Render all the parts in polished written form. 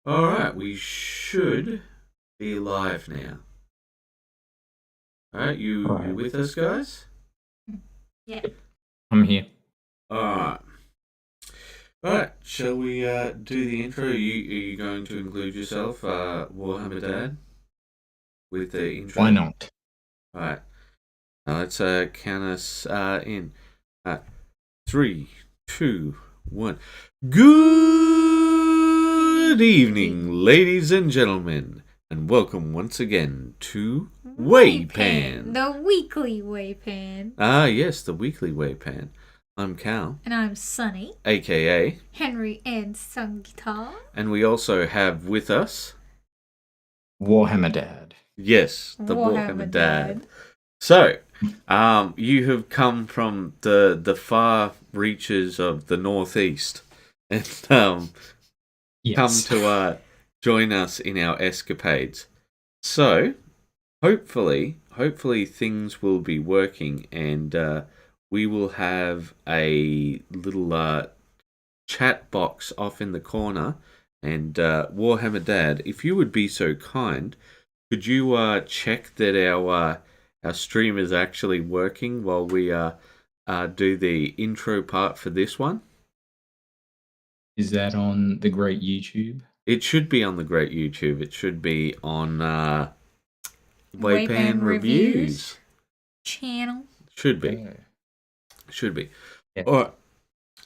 Alright, we should be live now. Alright, you with us, guys? Yeah. I'm here. Alright. Alright, shall we do the intro? Are you going to include yourself, Warhammer Dad, with the intro? Why not? Alright. Now let's count us in. 3, 2, 1. Good evening, ladies and gentlemen, and welcome once again to WAYPN. The weekly WAYPN. Ah, yes, the weekly WAYPN. I'm Cal. And I'm Sunny. A.K.A. Henry and Sun Guitar. And we also have with us... Warhammer Dad. Yes, the Warhammer Dad. So, you have come from the far reaches of the northeast and Yes. come to join us in our escapades. So, hopefully things will be working and we will have a little chat box off in the corner. And Warhammer Dad, if you would be so kind, could you check that our stream is actually working while we do the intro part for this one? Is that on the great YouTube? It should be on the great YouTube. It should be on WAYPN Reviews channel. Should be. Should be. Yeah. All right.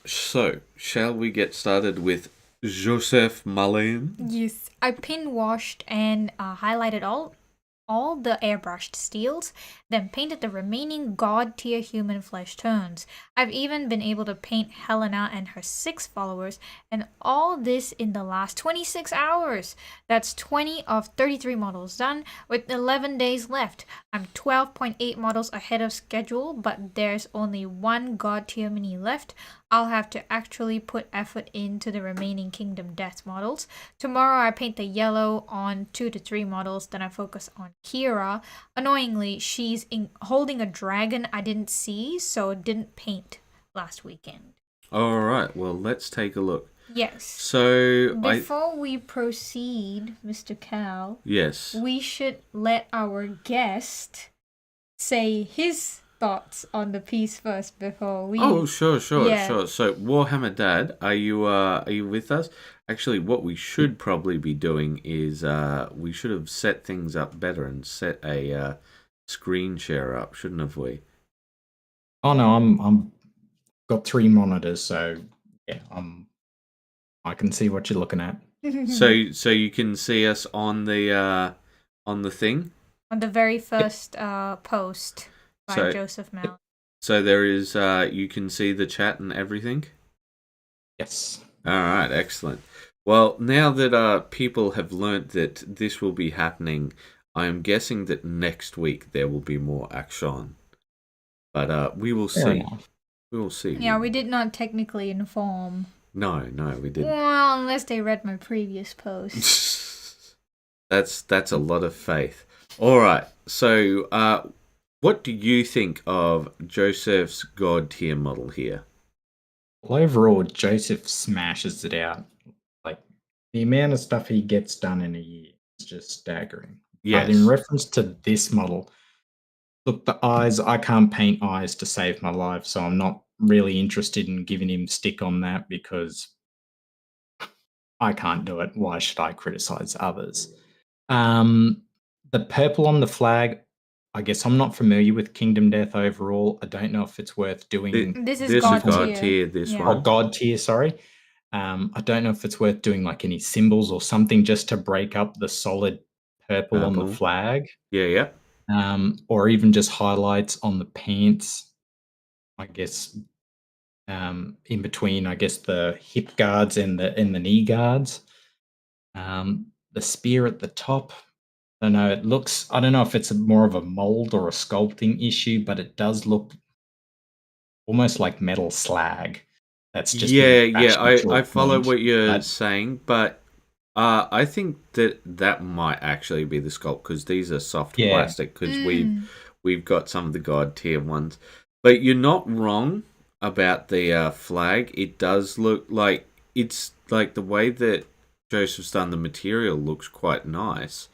So, shall we get started with Joseph Malin? Yes, I pin washed and highlighted all the airbrushed steels, then painted the remaining god tier human flesh tones. I've even been able to paint Helena and her 6 followers, and all this in the last 26 hours. That's 20 of 33 models done, with 11 days left. I'm 12.8 models ahead of schedule, but there's only one god tier mini left. I'll have to actually put effort into the remaining Kingdom Death models. Tomorrow I paint the yellow on 2 to 3 models, then I focus on Kira. Annoyingly, she's holding a dragon I didn't see, so didn't paint last weekend. Alright, well, let's take a look. Yes. So, Before we proceed, Mr. Cal, yes. we should let our guest say his thoughts on the piece first before we... Oh, sure. Yeah. So, Warhammer Dad, are you with us? Actually, what we should probably be doing is we should have set things up better and set a screen share up, shouldn't have we? Oh no, I'm got 3 monitors, so yeah, I can see what you're looking at. So you can see us on the thing. On the very first post by Joseph Mal. So there is you can see the chat and everything. Yes. All right, excellent. Well, now that people have learnt that this will be happening, I am guessing that next week there will be more action. But we will see. We will see. Yeah, we did not technically inform. No, we didn't. Well, unless they read my previous post. That's a lot of faith. All right. So, what do you think of Joseph's god tier model here? Well, overall, Joseph smashes it out. Like, the amount of stuff he gets done in a year is just staggering. Yes. But in reference to this model, look, the eyes, I can't paint eyes to save my life, so I'm not really interested in giving him stick on that because I can't do it. Why should I criticize others? The purple on the flag, I guess I'm not familiar with Kingdom Death overall. I don't know if it's worth doing. This is god tier. This Oh, one. god tier, sorry. I don't know if it's worth doing like any symbols or something just to break up the solid purple on the flag. Yeah. Or even just highlights on the pants, I guess, in between, I guess, the hip guards and the knee guards. The spear at the top, I don't know, it looks, I don't know if it's more of a mold or a sculpting issue, but it does look almost like metal slag. That's just I follow what you're saying, but I think that might actually be the sculpt because these are soft plastic because we've got some of the god tier ones. But you're not wrong about the flag. It does look like it's like the way that Joseph's done, the material looks quite nice,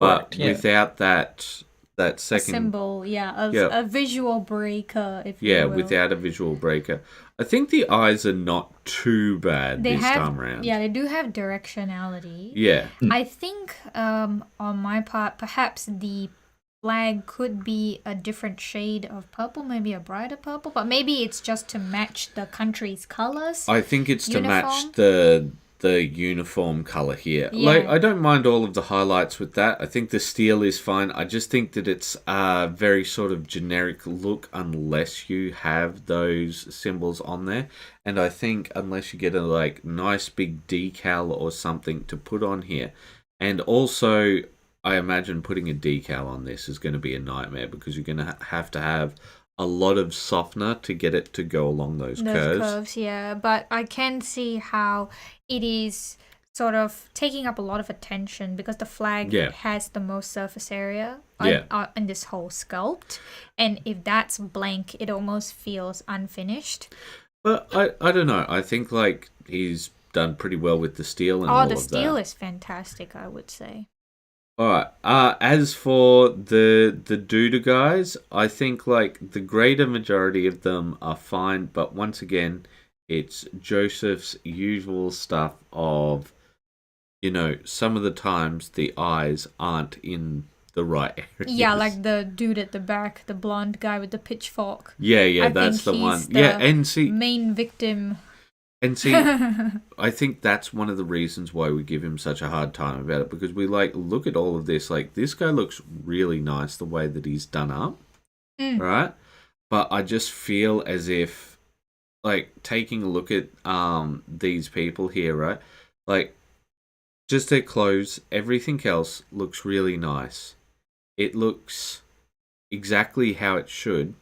but Correct, yeah. without that A second symbol, yeah, Yeah. a visual breaker, if yeah, you will. without a visual breaker. I think the eyes are not too bad They this have, time around. yeah, they do have directionality. Yeah. I think, on my part, perhaps the flag could be a different shade of purple, maybe a brighter purple, but maybe it's just to match the country's colors. I think it's to match Uniform? the uniform color here. Yeah. Like, I don't mind all of the highlights with that. I think the steel is fine. I just think that it's a very sort of generic look unless you have those symbols on there. And I think unless you get a like nice big decal or something to put on here. And also, I imagine putting a decal on this is going to be a nightmare because you're going to have a lot of softener to get it to go along those curves. Yeah, but I can see how it is sort of taking up a lot of attention because the flag has the most surface area in this whole sculpt, and if that's blank, it almost feels unfinished. But I don't know. I think like he's done pretty well with the steel and all of that. The steel is fantastic, I would say. All right. As for the Duda guys, I think like the greater majority of them are fine, but once again, it's Joseph's usual stuff of, some of the times the eyes aren't in the right areas. Yeah, like the dude at the back, the blonde guy with the pitchfork. Yeah, that's the one. Yeah, and see, main victim. And see, I think that's one of the reasons why we give him such a hard time about it, because we look at all of this, like this guy looks really nice the way that he's done up, right? But I just feel as if, like, taking a look at these people here, right? Like, just their clothes, everything else looks really nice. It looks exactly how it should,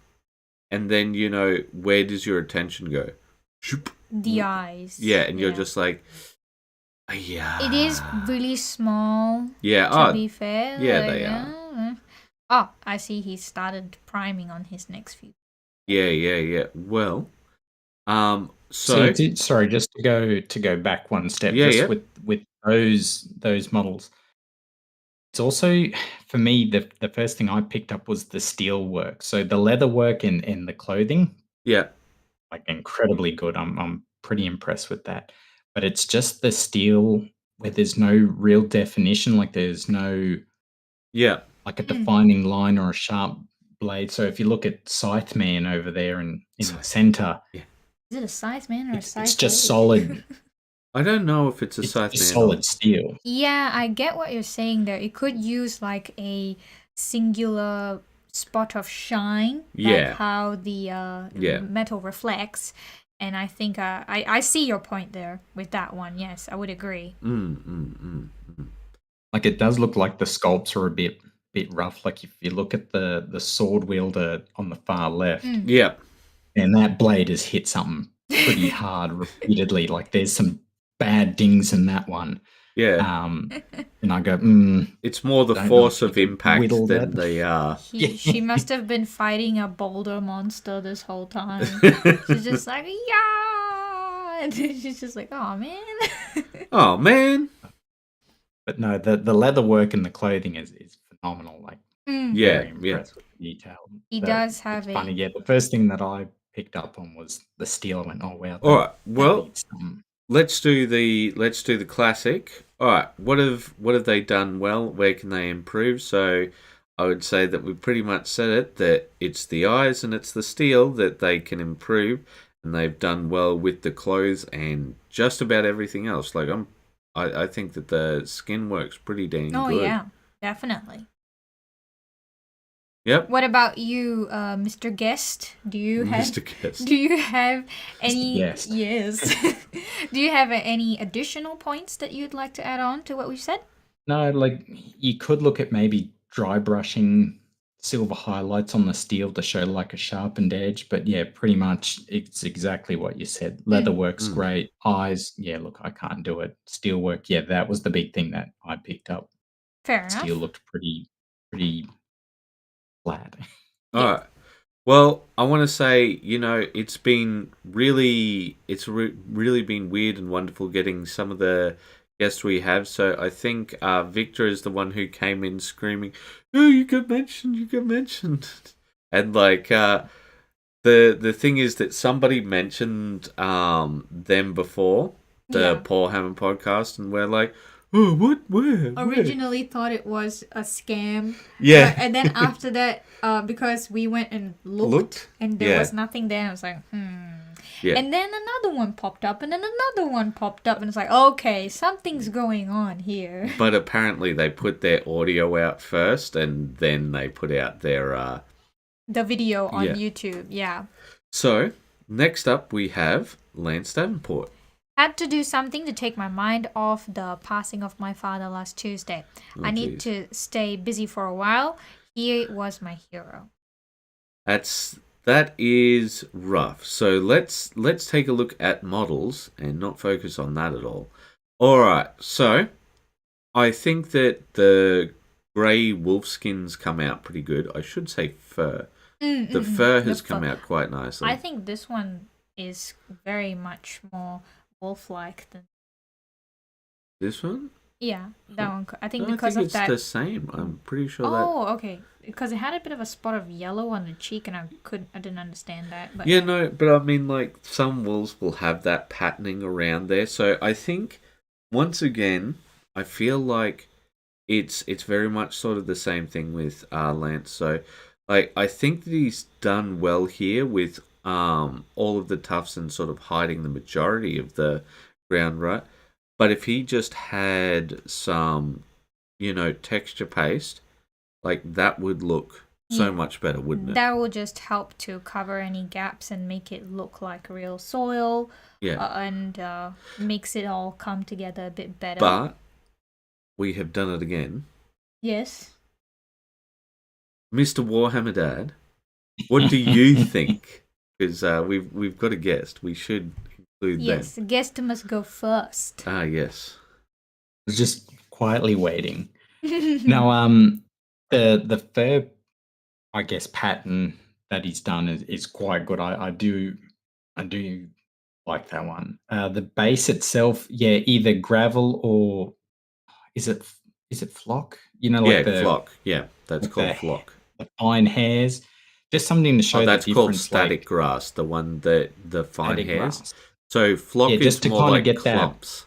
and then where does your attention go? The eyes. Yeah, and you're just like, yeah. It is really small. Yeah. To be fair. Yeah, they are. Oh, I see. He started priming on his next few. Yeah. Well, sorry, just to go back one step. With those models. It's also, for me, the first thing I picked up was the steel work. So the leather work in the clothing. Yeah. Like incredibly good. I'm pretty impressed with that. But it's just the steel where there's no real definition, like there's no like a defining line or a sharp blade. So if you look at Scythe Man over there in the center, is it a Scythe Man or a Scythe? It's just solid. I don't know if it's a Scythe Man. Solid steel. Yeah, I get what you're saying there. It could use like a singular spot of shine, like how the metal reflects, and I think I see your point there with that one. Yes, I would agree. Like it does look like the sculpts are a bit rough. Like if you look at the sword wielder on the far left, and that blade has hit something pretty hard repeatedly. Like there's some bad dings in that one. Yeah. And I go, it's more the force of impact than they are. She must have been fighting a boulder monster this whole time. She's just like, yeah, and then she's just like, oh man. Oh man. But no, the leather work and the clothing is phenomenal. Like, very impressed with the detail. He does have funny. Yeah, the first thing that I picked up on was the steel. I went, oh wow. All right. Well, let's do the classic. All right, what have they done well? Where can they improve? So I would say that we pretty much said it, that it's the eyes and it's the steel that they can improve, and they've done well with the clothes and just about everything else. Like I think that the skin works pretty dang good. Oh yeah, definitely. Yep. What about you, Mr. Guest? Do you have any? Yes. Do you have any additional points that you'd like to add on to what we've said? No, like you could look at maybe dry brushing silver highlights on the steel to show like a sharpened edge. But yeah, pretty much it's exactly what you said. Leather works great. Eyes, look, I can't do it. Steel work, that was the big thing that I picked up. Fair enough. Steel looked pretty flat. All right. Well, I want to say, it's really been weird and wonderful getting some of the guest we have. So I think Victor is the one who came in screaming, "Oh, you got mentioned! You got mentioned!" And like the thing is that somebody mentioned them before the Warhammer podcast, and we're like, "Oh, what? Where? Originally thought it was a scam. Yeah. And then after that, because we went and looked and there Yeah. was nothing there, I was like, Yeah. And then another one popped up, and then another one popped up, and it's like, okay, something's going on here. But apparently they put their audio out first, and then they put out their The video on YouTube, yeah. So next up we have Lance Davenport. Had to do something to take my mind off the passing of my father last Tuesday. I need to stay busy for a while. He was my hero. That is rough. So let's take a look at models and not focus on that at all. All right. So I think that the grey wolf skins come out pretty good. I should say fur. The fur has come out quite nicely. I think this one is very much more wolf-like than this one. Yeah, that one. I think I because think of that. it's the same. I'm pretty sure that. Oh, okay. Because it had a bit of a spot of yellow on the cheek, and I didn't understand that. But yeah, no, but I mean, like some wolves will have that patterning around there. So I think once again, I feel like it's very much sort of the same thing with Lance. So like I think that he's done well here with all of the tufts and sort of hiding the majority of the ground, right? But if he just had some, texture paste, like that would look so much better, wouldn't it? That will just help to cover any gaps and make it look like real soil. Yeah. And makes it all come together a bit better. But we have done it again. Yes. Mr. Warhammer Dad, what do you think? Because we've got a guest. We should include them. Yes, the guest must go first. Ah, yes. I was just quietly waiting. Now, the fur, I guess, pattern that he's done is quite good. I do like that one. The base itself, either gravel or is it flock? Like flock. Yeah, that's called flock. The fine hairs, just something to show that's the called difference. Static grass, the one that the fine hairs. Grass. So flock just is to more kind like of get clumps.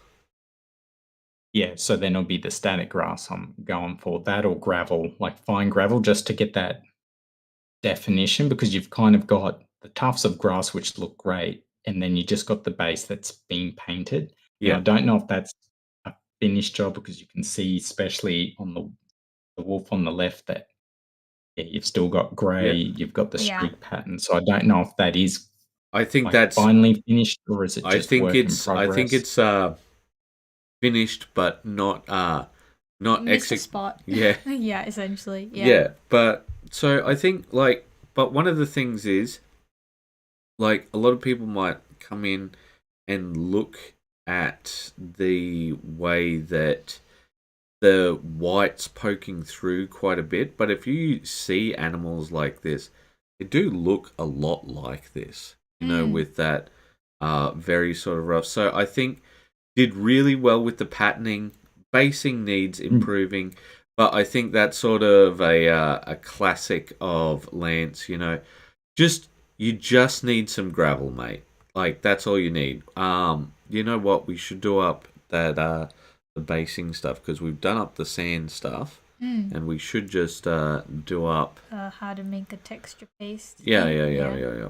Yeah, so then it'll be the static grass I'm going for, that or gravel, like fine gravel, just to get that definition, because you've kind of got the tufts of grass which look great, and then you just got the base that's being painted. Yeah, I don't know if that's a finished job, because you can see, especially on the wolf on the left, that you've still got grey, you've got the streak pattern. So I don't know if that is. I think that's finally finished, or is it just work in progress? I think it's finished, but not Missed a spot. Yeah. Yeah, essentially. Yeah. Yeah, but so I think but one of the things is a lot of people might come in and look at the way that the white's poking through quite a bit, but if you see animals like this, they do look a lot like this, with that very sort of rough. So I think did really well with the patterning. Basing needs improving, but I think that's sort of a classic of Lance. You just need some gravel, mate. Like that's all you need. You know what? We should do up that the basing stuff, because we've done up the sand stuff, and we should just do up how to make a texture paste. Yeah.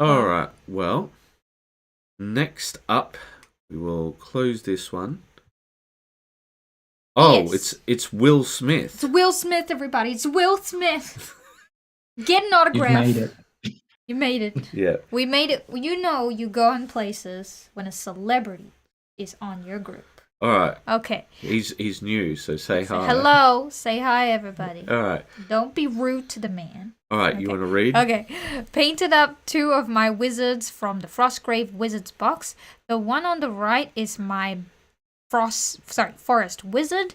All right. Well, next up, we will close this one. Oh, yes. It's Will Smith. It's Will Smith, everybody. It's Will Smith. Get an autograph. You made it. You made it. Yeah. We made it. You go in places when a celebrity is on your group. All right. Okay. He's new, so say hi. Hello. Say hi, everybody. All right. Don't be rude to the man. All right, okay. You want to read? Okay. Painted up 2 of my wizards from the Frostgrave Wizards box. The one on the right is my forest wizard,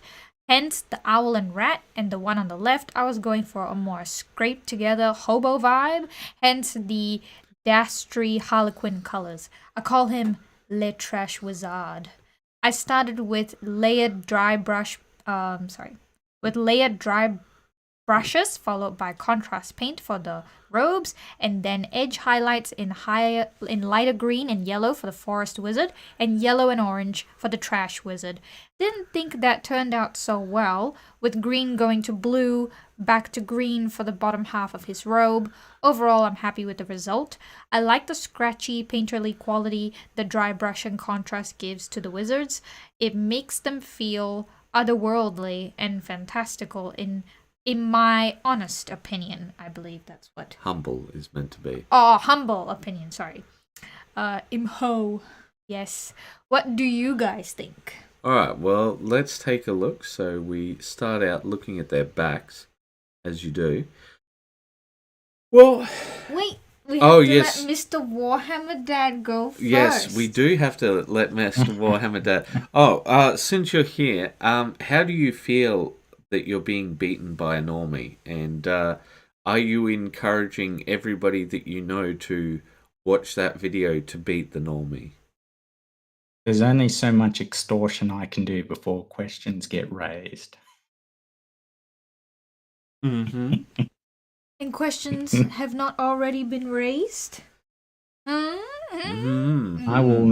hence the owl and rat, and the one on the left I was going for a more scraped together hobo vibe, hence the dastry harlequin colors. I call him Le Trash Wizard. I started with layered dry brushes, followed by contrast paint for the robes, and then edge highlights in lighter green and yellow for the forest wizard, and yellow and orange for the trash wizard. Didn't think that turned out so well, with green going to blue, back to green for the bottom half of his robe. Overall, I'm happy with the result. I like the scratchy, painterly quality the dry brush and contrast gives to the wizards. It makes them feel otherworldly and fantastical in my honest opinion. I believe that's what Humble is meant to be. humble opinion, sorry. Imho. Yes. What do you guys think? All right, well, let's take a look. So we start out looking at their backs, as you do. Well, Wait, we have to yes. let Mr. Warhammer Dad go first. Yes, we do have to let Mr. Warhammer Dad. Since you're here, how do you feel that you're being beaten by a normie? And are you encouraging everybody that you know to watch that video to beat the normie? There's only so much extortion I can do before questions get raised. Mm-hmm. And questions have not already been raised? Mm-hmm. I will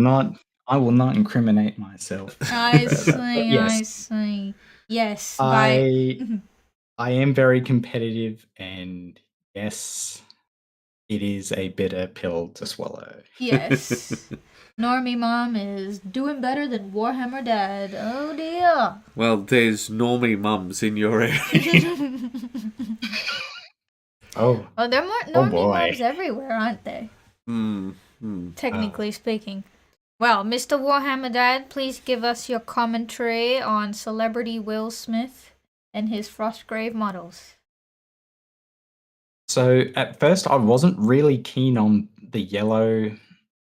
not incriminate myself. I further, but see, yes. I see. Yes, I am very competitive, and yes, it is a bitter pill to swallow. yes. Normie Mom is doing better than Warhammer Dad. Oh dear. Well, there's normie mums in your area. Oh, Well, there are more Oh, Normie boy. Moms everywhere, aren't they? Mm-hmm. Technically speaking. Well, Mr. Warhammer Dad, please give us your commentary on celebrity Will Smith and his Frostgrave models. so at first I wasn't really keen on the yellow,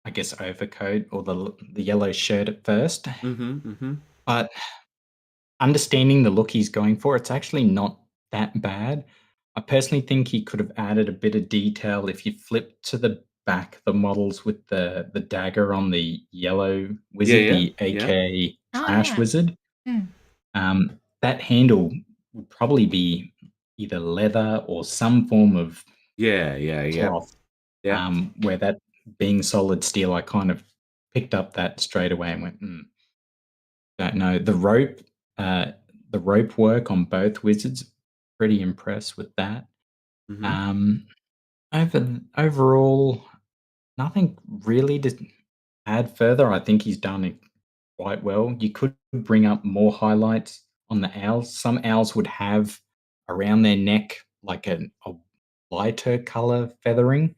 I guess, overcoat or the yellow shirt at first, Mm-hmm. Mm-hmm. but understanding the look he's going for, it's actually not that bad. I personally think he could have added a bit of detail if you flip to the back the models with the dagger on the yellow wizard, Yeah, the yeah. AKA Oh, trash yeah. wizard. That handle would probably be either leather or some form of Yeah. cloth. Yeah. Where that being solid steel, I kind of picked up that straight away and went, don't know. The rope work on both wizards, pretty impressed with that. Mm-hmm. Overall, nothing really to add further. I think he's done it quite well. You could bring up more highlights on the owls. Some owls would have around their neck like a lighter color feathering.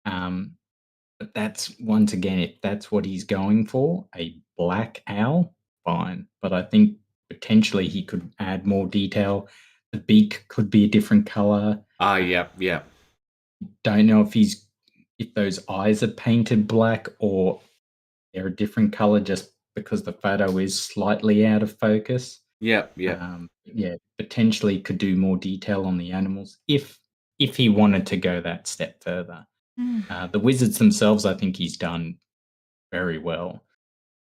But that's, once again, if that's what he's going for, a black owl, fine. But I think potentially he could add more detail. The beak could be a different color. Yeah. Don't know if those eyes are painted black or they're a different color just because the photo is slightly out of focus. Yeah. Yeah, potentially could do more detail on the animals if he wanted to go that step further. The wizards themselves, I think he's done very well.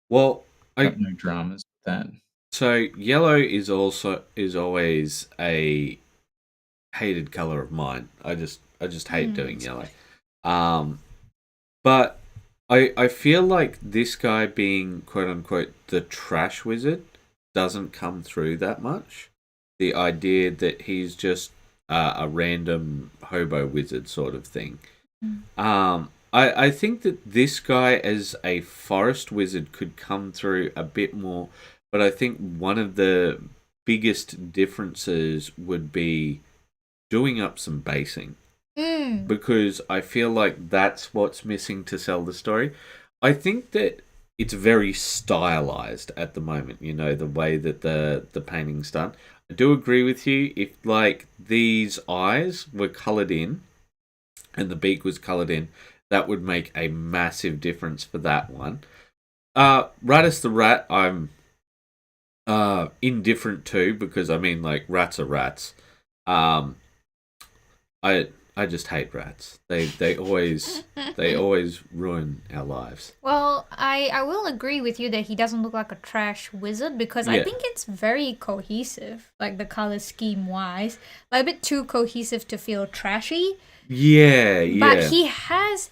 Well, Got no dramas with that. so yellow is always a hated color of mine. I just hate doing yellow. But I feel like this guy being quote unquote the trash wizard doesn't come through that much. The idea that he's just a random hobo wizard sort of thing. I think that this guy as a forest wizard could come through a bit more, but I think one of the biggest differences would be doing up some basing. Because I feel like that's what's missing to sell the story. I think that it's very stylized at the moment, the way that the painting's done. I do agree with you. If like these eyes were coloured in and the beak was coloured in, that would make a massive difference for that one. Ratus the Rat, I'm indifferent to, because I mean, like, rats are rats. I just hate rats. They always ruin our lives. Well, I will agree with you that he doesn't look like a trash wizard because I Yeah. think it's very cohesive, like the color scheme wise. Like a bit too cohesive to feel trashy. Yeah, But yeah. he has.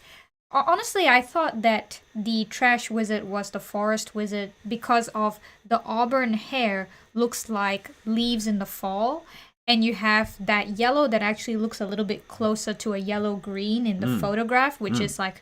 Honestly, I thought that the trash wizard was the forest wizard because of the auburn hair looks like leaves in the fall. And you have that yellow that actually looks a little bit closer to a yellow green in the photograph, which is like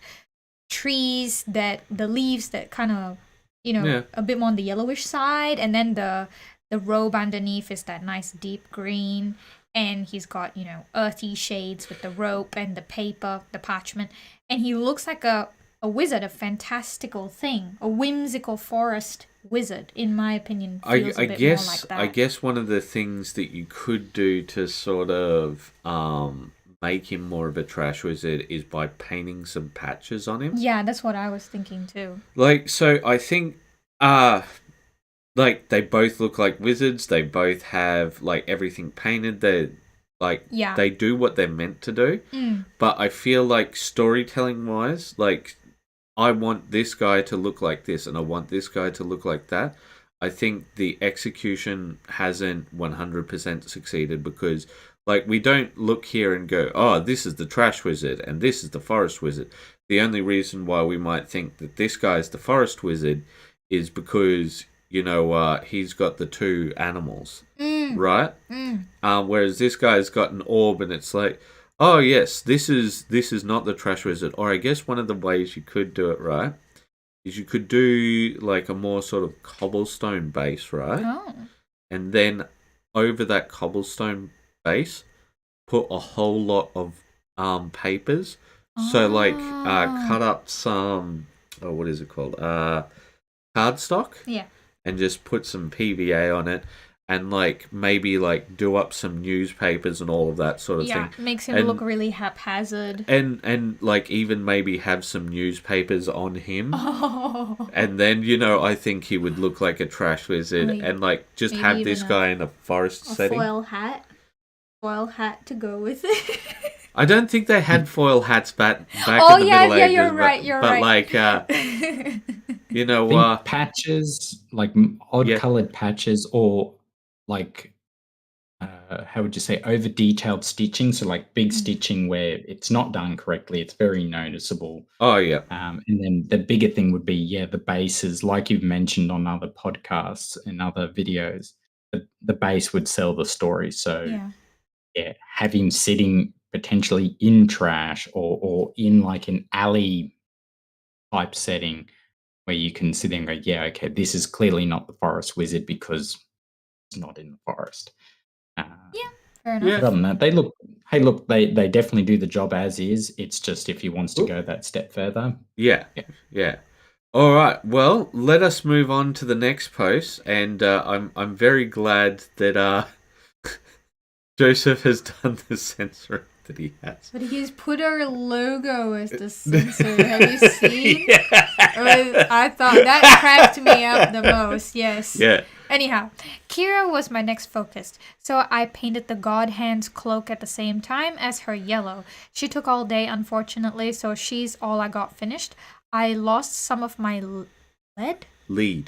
trees that the leaves that kind of Yeah. a bit more on the yellowish side, and then the robe underneath is that nice deep green, and he's got earthy shades with the rope and the paper, the parchment, and he looks like a wizard, a fantastical thing, a whimsical forest wizard, in my opinion. Feels a bit more like that. I guess one of the things that you could do to sort of make him more of a trash wizard is by painting some patches on him. Yeah, that's what I was thinking too. Like, so I think like they both look like wizards. They both have like everything painted. They like they do what they're meant to do. But I feel like storytelling wise, like I want this guy to look like this and I want this guy to look like that. I think the execution hasn't 100% succeeded because like we don't look here and go, oh, this is the trash wizard and this is the forest wizard. The only reason why we might think that this guy's the forest wizard is because he's got the two animals, right? Whereas this guy's got an orb, and it's like, oh yes, this is not the trash wizard. Or I guess one of the ways you could do it, right, is you could do like a more sort of cobblestone base, right? Oh. And then over that cobblestone base, put a whole lot of papers. So like cut up some, what is it called? Cardstock. Yeah. And just put some PVA on it, and like maybe like do up some newspapers and all of that sort of thing. Yeah, makes him look really haphazard. And like even maybe have some newspapers on him. Oh. And then I think he would look like a trash wizard, and like just have this guy in a forest setting. Foil hat to go with it. I don't think they had foil hats back in the Middle Ages. You're right. But like, patches, like odd-colored patches, or like, how would you say, over-detailed stitching? So like big stitching where it's not done correctly, it's very noticeable. Oh yeah. And then the bigger thing would be the bases, like you've mentioned on other podcasts and other videos. The base would sell the story. So have him sitting potentially in trash or in like an alley type setting where you can sit there and go, okay, this is clearly not the forest wizard because it's not in the forest. Fair enough. Other than that, they definitely do the job as is. It's just if he wants to go that step further. Yeah. All right. Well, let us move on to the next post, and I'm very glad that Joseph has done the censoring that he has. But he's put our logo as the censor. Have you seen? I thought that cracked me up the most. Yes. Yeah. Anyhow, Kira was my next focus, so I painted the God Hand's cloak at the same time as her yellow. She took all day, unfortunately, so she's all I got finished. I lost some of my lead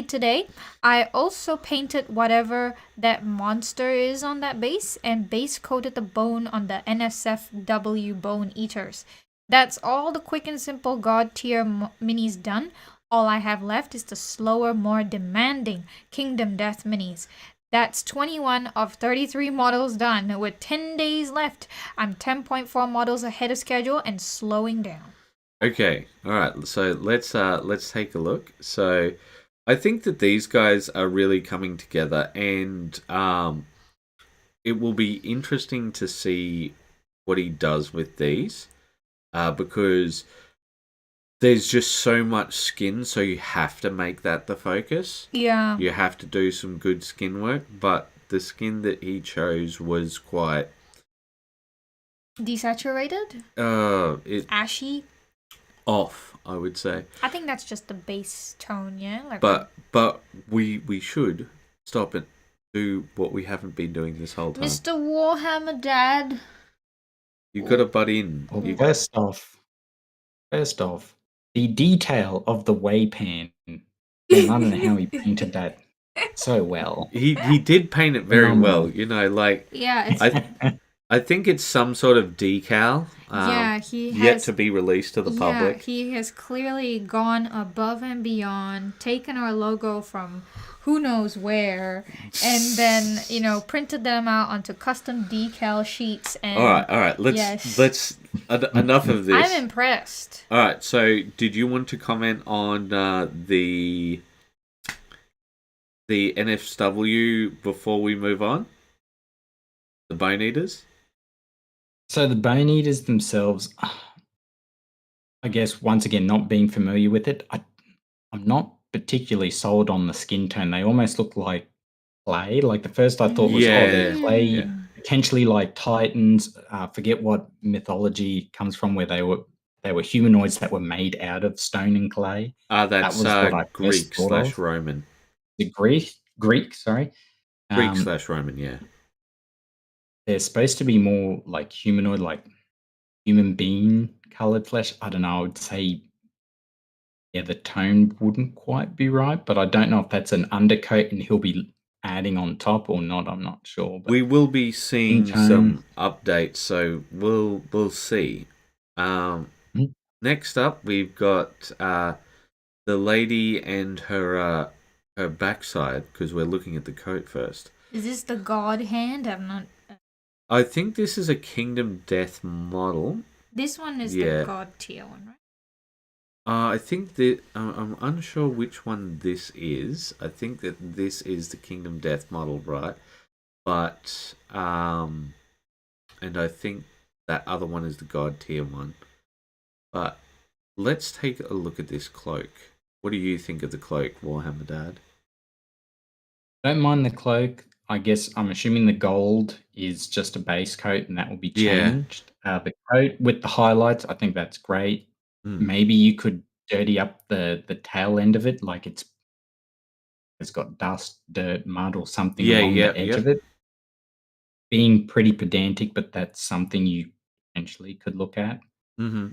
today. I also painted whatever that monster is on that base and base coated the bone on the NSFW bone eaters. That's all the quick and simple god tier minis done. All I have left is the slower, more demanding Kingdom Death minis. That's 21 of 33 models done. With 10 days left, I'm 10.4 models ahead of schedule and slowing down. Okay, all right. So let's take a look. So I think that these guys are really coming together, and it will be interesting to see what he does with these, because there's just so much skin, so you have to make that the focus. Yeah. You have to do some good skin work, but the skin that he chose was quite desaturated. Ashy. Off, I would say. I think that's just the base tone, yeah. Like, but we should stop and do what we haven't been doing this whole time. Mr. Warhammer Dad. You got to butt in. Well, You, first off, the detail of the WAYPN. Man, I don't know how he painted that so well. he did paint it very well. Phenomenal. You know, like Yeah, it's I think it's some sort of decal. yeah, he Yet has to be released to the yeah, public. he has clearly gone above and beyond, taken our logo from who knows where, and then, printed them out onto custom decal sheets and All right. yes. Let's enough of this. I'm impressed. All right. So, did you want to comment on the NFW before we move on? The Bone Eaters. So the Bone Eaters themselves, I guess, once again, not being familiar with it, I'm not particularly sold on the skin tone. They almost look like clay. Like the first I thought was, they're clay, Yeah. potentially like Titans. Forget what mythology comes from, where they were humanoids that were made out of stone and clay. That's That was what I Greek first thought / of. Roman. The Greek, sorry. Greek / Roman, yeah. They're supposed to be more like humanoid, like human being colored flesh. I don't know. I would say, yeah, the tone wouldn't quite be right, but I don't know if that's an undercoat and he'll be adding on top or not. I'm not sure. But We will be seeing tone, some updates, so we'll see. Mhm. Next up, we've got the lady and her backside, because we're looking at the coat first. Is this the God hand? I'm not. I think this is a Kingdom Death model. This one is Yeah. the God tier one, right? I think that I'm unsure which one this is. I think that this is the Kingdom Death model, right? But and I think that other one is the God tier one. But let's take a look at this cloak. What do you think of the cloak, Warhammer Dad? Don't mind the cloak. I guess I'm assuming the gold is just a base coat and that will be Yeah. changed. The coat with the highlights, I think that's great. Mm. Maybe you could dirty up the tail end of it, like it's got dust, dirt, mud, or something along the edge of it. Being pretty pedantic, but that's something you potentially could look at. Other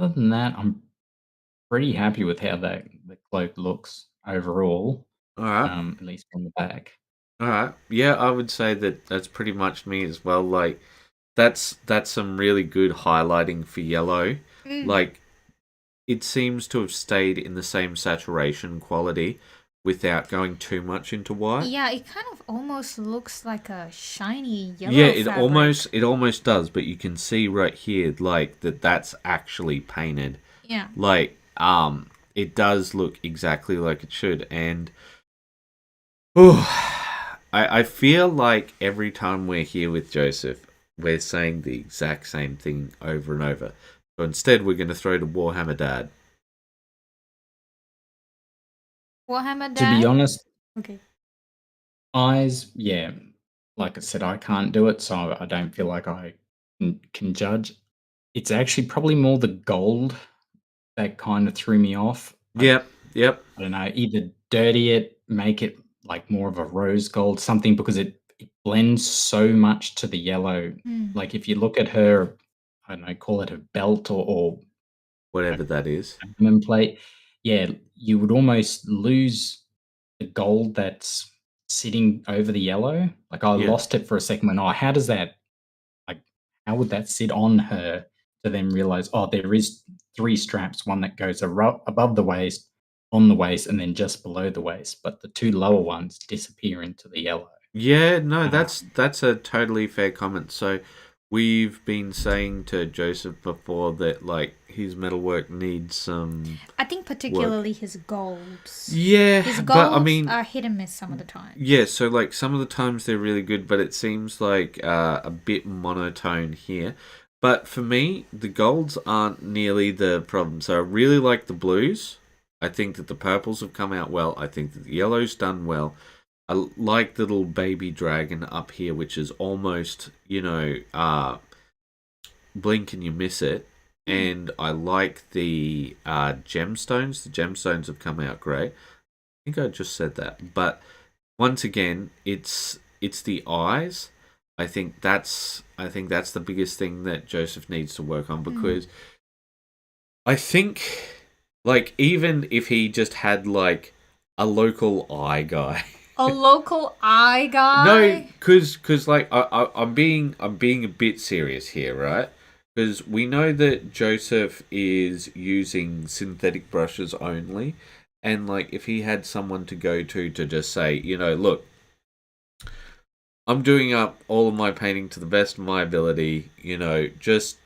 than that, I'm pretty happy with how the cloak looks overall. All right. At least from the back. All right. Yeah, I would say that that's pretty much me as well. Like, that's some really good highlighting for yellow. Like, it seems to have stayed in the same saturation quality without going too much into white. Yeah, it kind of almost looks like a shiny yellow. Yeah, it fabric. almost does, but you can see right here, like that's actually painted. Yeah. Like, it does look exactly like it should, and I feel like every time we're here with Joseph, we're saying the exact same thing over and over. So instead, we're going to throw to Warhammer Dad. Warhammer Dad? To be honest, okay. eyes, yeah. Like I said, I can't do it, so I don't feel like I can judge. It's actually probably more the gold that kind of threw me off. Yep. I don't know, either dirty it, make it like more of a rose gold, something, because it blends so much to the yellow. Like if you look at her, I don't know, call it a belt or Whatever that is. diamond plate, yeah, you would almost lose the gold that's sitting over the yellow. Like I lost it for a second when, how does that, like, how would that sit on her, to then realize, there is 3 straps, one that goes above the waist, on the waist, and then just below the waist, but the 2 lower ones disappear into the yellow. Yeah, no, that's a totally fair comment. So we've been saying to Joseph before that, like, his metalwork needs some. I think particularly his golds. Yeah, his golds but I mean, are hit and miss some of the time. Yeah, so like some of the times they're really good, but it seems like a bit monotone here. But for me, the golds aren't nearly the problem. So I really like the blues. I think that the purples have come out well. I think that the yellow's done well. I like the little baby dragon up here, which is almost, blink and you miss it. And I like the gemstones. The gemstones have come out great. I think I just said that. But once again, it's the eyes. I think that's the biggest thing that Joseph needs to work on, because I think, like, even if he just had like a local eye guy. A local eye guy? No, because like I'm being a bit serious here, right? Because we know that Joseph is using synthetic brushes only, and like if he had someone to go to just say, you know, look, I'm doing up all of my painting to the best of my ability, you know, just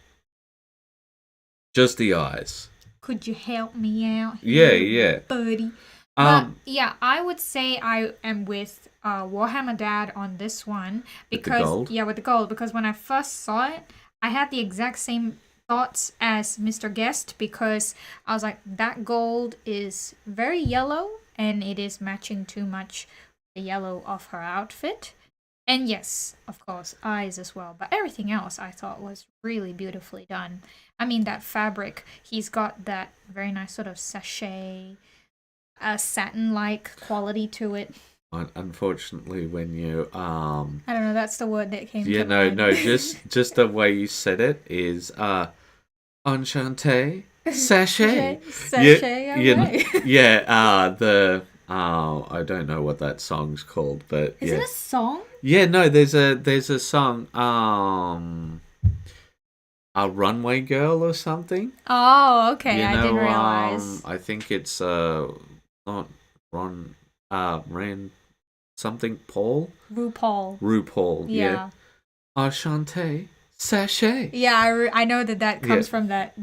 the eyes. Could you help me out Yeah, here, yeah. buddy? But yeah, I would say I am with Warhammer Dad on this one because with the gold, because when I first saw it, I had the exact same thoughts as Mr. Guest, because I was like, that gold is very yellow and it is matching too much the yellow of her outfit. And yes, of course, eyes as well. But everything else I thought was really beautifully done. I mean, that fabric, he's got that very nice sort of sachet, satin-like quality to it. Unfortunately, when you I don't know, that's the word that came to no, mind. no, just the way you said it is enchanté sachet. I don't know what that song's called, but is it a song? Yeah, no, there's a song, a Runway Girl or something. Oh, okay, You know, I didn't realize. I think it's not Rand something Paul. RuPaul. Yeah. Enchanté sachet. Yeah, I know that comes from that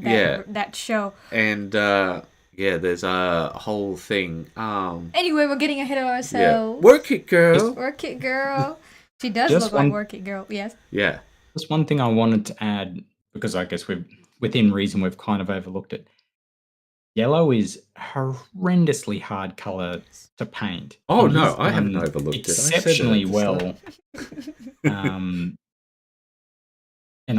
show. And there's a whole thing. Anyway, we're getting ahead of ourselves. Yeah. Work it, girl. Work it, girl. She does look like Work It Girl. Yes. Yeah. Just one thing I wanted to add, because I guess within reason we've kind of overlooked it. Yellow is horrendously hard color to paint. Oh no, I haven't overlooked it. Exceptionally well. And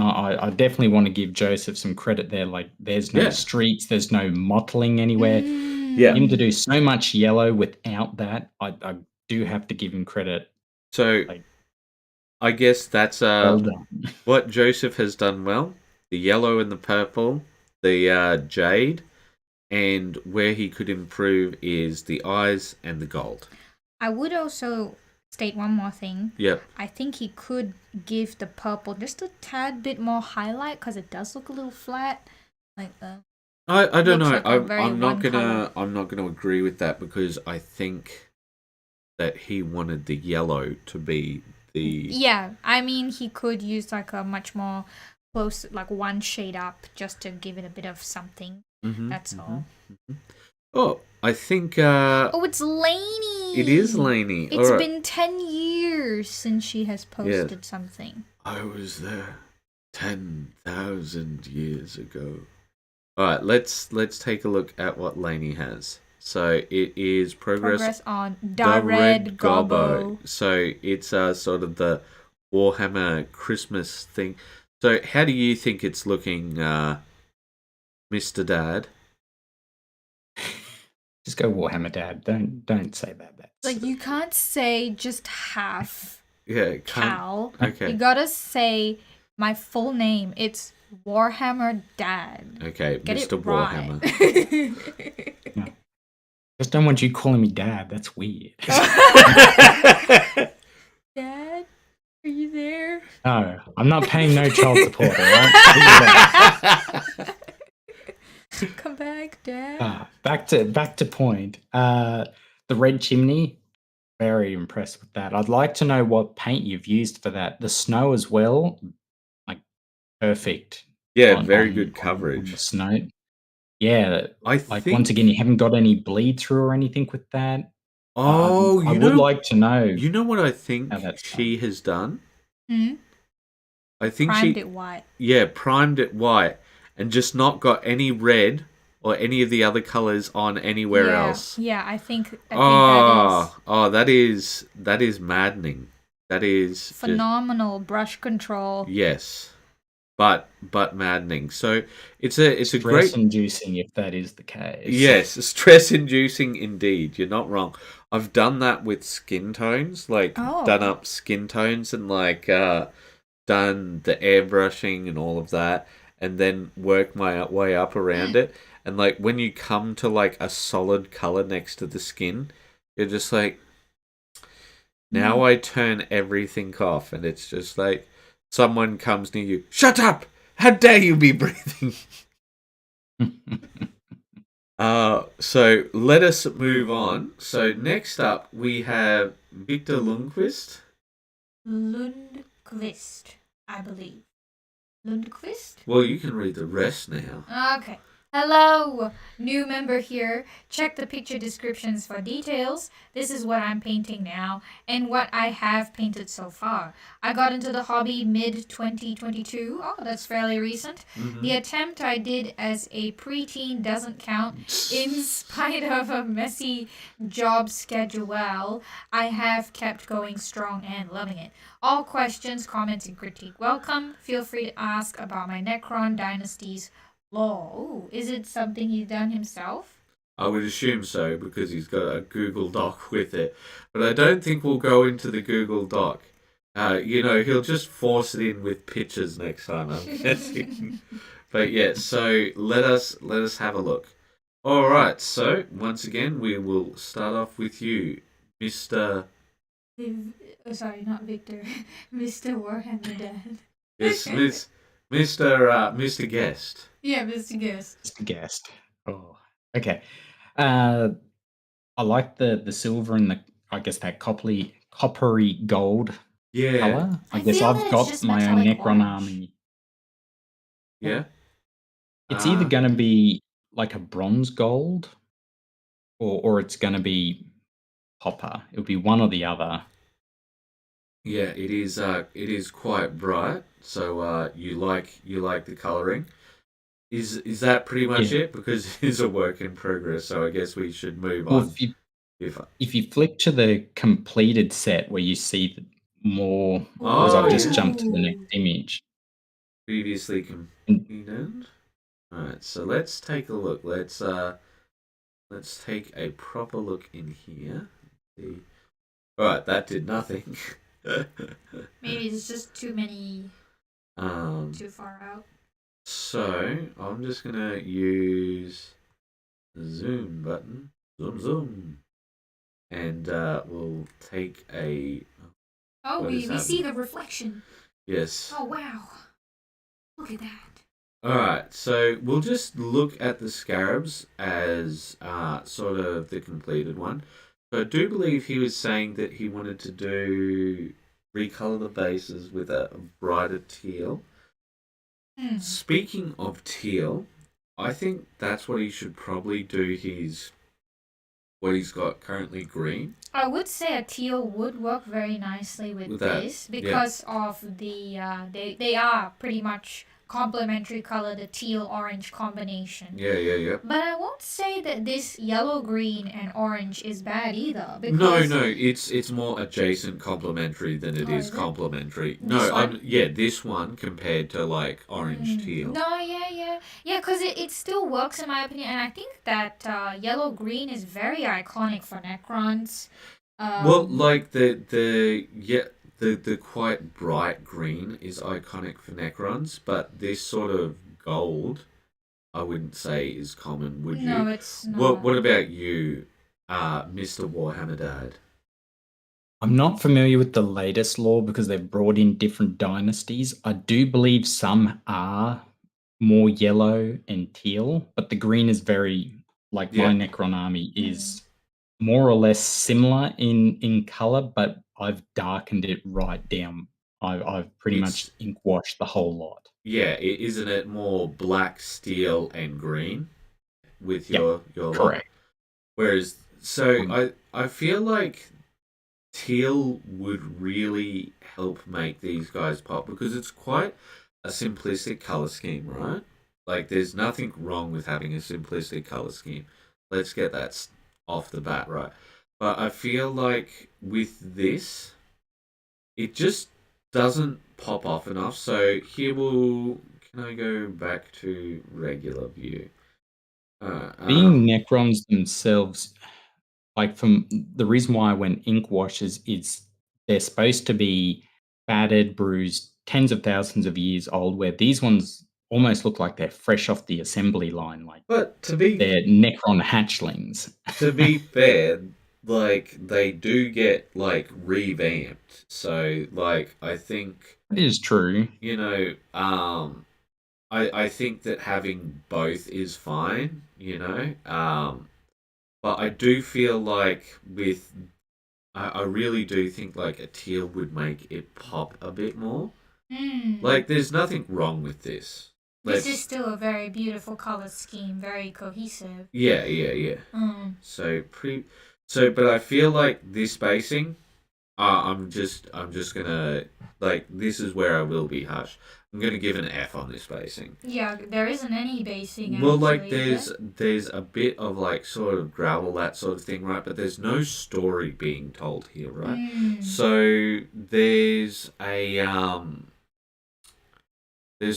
I definitely want to give Joseph some credit there. Like, there's no streaks, there's no mottling anywhere. Yeah. Him to do so much yellow without that, I do have to give him credit. So, I guess that's well done. What Joseph has done well. The yellow and the purple, the jade, and where he could improve is the eyes and the gold. I would also state one more thing. Yep. I think he could give the purple just a tad bit more highlight, because it does look a little flat. Like I don't know. like I'm not gonna agree with that, because I think that he wanted the yellow to be the. Yeah, I mean, he could use like a much more close, like one shade up, just to give it a bit of something. That's all. Oh, I think. It's Lainey. It is Lainey. It's been 10 years since she has posted something. I was there 10,000 years ago. All right, let's take a look at what Lainey has. So it is progress on the Red Gobbo. So it's sort of the Warhammer Christmas thing. So how do you think it's looking, Mr. Dad? Just go Warhammer Dad. Don't say that. Like, you can't say just half. Yeah, Cal. Okay. You gotta say my full name. It's Warhammer Dad. Okay, Get Mr. it Warhammer. Right. No. Just don't want you calling me Dad. That's weird. Dad, are you there? No, I'm not paying no child support, alright? Come back, Dad. Back to point. The red chimney, very impressed with that. I'd like to know what paint you've used for that. The snow as well, like perfect. Yeah, very good coverage. On the snow. Yeah, I think once again, you haven't got any bleed through or anything with that. Oh, I would like to know. You know what I think she has done? I think primed it white. Yeah, primed it white, and just not got any red or any of the other colors on anywhere else. Yeah, I think that is maddening. That is phenomenal brush control. Yes. but maddening. So it's a great, Stress-inducing if that is the case. yes, stress-inducing indeed. You're not wrong. I've done that with skin tones, like done Oh. up skin tones and like done the airbrushing and all of that, and then work my way up around it. And like when you come to like a solid color next to the skin, you're just like, now I turn everything off, and it's just like someone comes near you. Shut up! How dare you be breathing? So let us move on. So next up we have Victor Lundqvist. Lundqvist, I believe. Lundqvist? Well, you can read the rest now. Okay. Hello, new member here. Check the picture descriptions for details. This is what I'm painting now and what I have painted so far. I got into the hobby mid-2022. Oh, that's fairly recent. Mm-hmm. The attempt I did as a preteen doesn't count. In spite of a messy job schedule, I have kept going strong and loving it. All questions, comments, and critique welcome. Feel free to ask about my Necron Dynasties lore. Ooh, is it something he's done himself? I would assume so, because he's got a Google Doc with it. But I don't think we'll go into the Google Doc. He'll just force it in with pictures next time, I'm guessing. But yeah, so let us have a look. All right, so once again, we will start off with you, Mr. Sorry, not Victor. Mr. Warhammer Dad. Yes, Mr. Guest. Yeah, Mr. Guest. Mr. Guest. Oh, okay. I like the silver and I guess that coppery gold Yeah. color. I guess feel that I've it's got just my own metallic Necron orange. army. Yeah. It's either going to be like a bronze gold, or it's going to be copper. It'll be one or the other. Yeah, it is. It is quite bright. So you like the coloring. Is that pretty much it? Because it is a work in progress. So I guess we should move Well, on. if you flick to the completed set where you see more, because I've just jumped to the next image. Previously completed. All right, so let's take a look. Let's take a proper look in here. See. All right, that did nothing. Maybe it's just too many. Too far out. So I'm just gonna use the zoom button. Zoom. And we'll take a. Oh, we see the reflection. Yes. Oh, wow. Look at that. Alright, so we'll just look at the scarabs as sort of the completed one. So I do believe he was saying that he wanted to recolor the bases with a brighter teal. Speaking of teal, I think that's what he should probably do. What he's got currently green. I would say a teal would work very nicely with this because of the they are pretty much complementary color, the teal orange combination. Yeah. But I won't say that this yellow, green, and orange is bad either. Because no, it's more adjacent complementary than it is complementary. This one compared to like orange teal. No, yeah, because it still works in my opinion, and I think that yellow green is very iconic for Necrons. Well, like the quite bright green is iconic for Necrons, but this sort of gold, I wouldn't say is common, would you? No, it's not. What about you, Mr. Warhammer Dad? I'm not familiar with the latest lore because they've brought in different dynasties. I do believe some are more yellow and teal, but the green is very, like my Necron army is more or less similar in color, but I've darkened it right down. I've pretty much ink washed the whole lot. Yeah, isn't it more black, steel, and green with your correct lot? Whereas, I feel like teal would really help make these guys pop because it's quite a simplistic color scheme, right? Like, there's nothing wrong with having a simplistic color scheme. Let's get that off the bat, right? But I feel like with this, it just doesn't pop off enough. So here can I go back to regular view? Being Necrons themselves, like from the reason why I went ink washes is they're supposed to be battered, bruised, tens of thousands of years old, where these ones almost look like they're fresh off the assembly line, like But they're Necron hatchlings. to be fair, like they do get like revamped. So like I think It is true. you know, I think that having both is fine, but I do feel like I really do think like a teal would make it pop a bit more. Like, there's nothing wrong with this. This is still a very beautiful color scheme, very cohesive. Yeah. But I feel like this basing, I'm just gonna like this is where I will be harsh. I'm gonna give an F on this basing. Yeah, there isn't any basing. Well, like there's a bit of like sort of gravel, that sort of thing, right? But there's no story being told here, right? So there's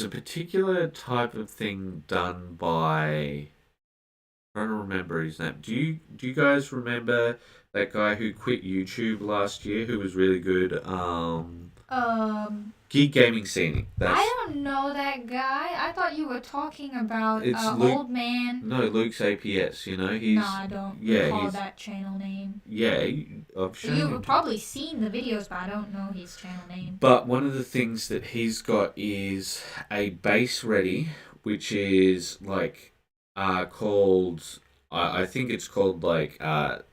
a particular type of thing done by. I'm trying to remember his name. Do you guys remember that guy who quit YouTube last year who was really good? Geek Gaming Scenic. I don't know that guy. I thought you were talking about old man. No, Luke's APS. He's. No, I don't recall that channel name. Yeah, I've shown You've probably seen the videos, but I don't know his channel name. But one of the things that he's got is a base ready, which is like called. I think it's called like a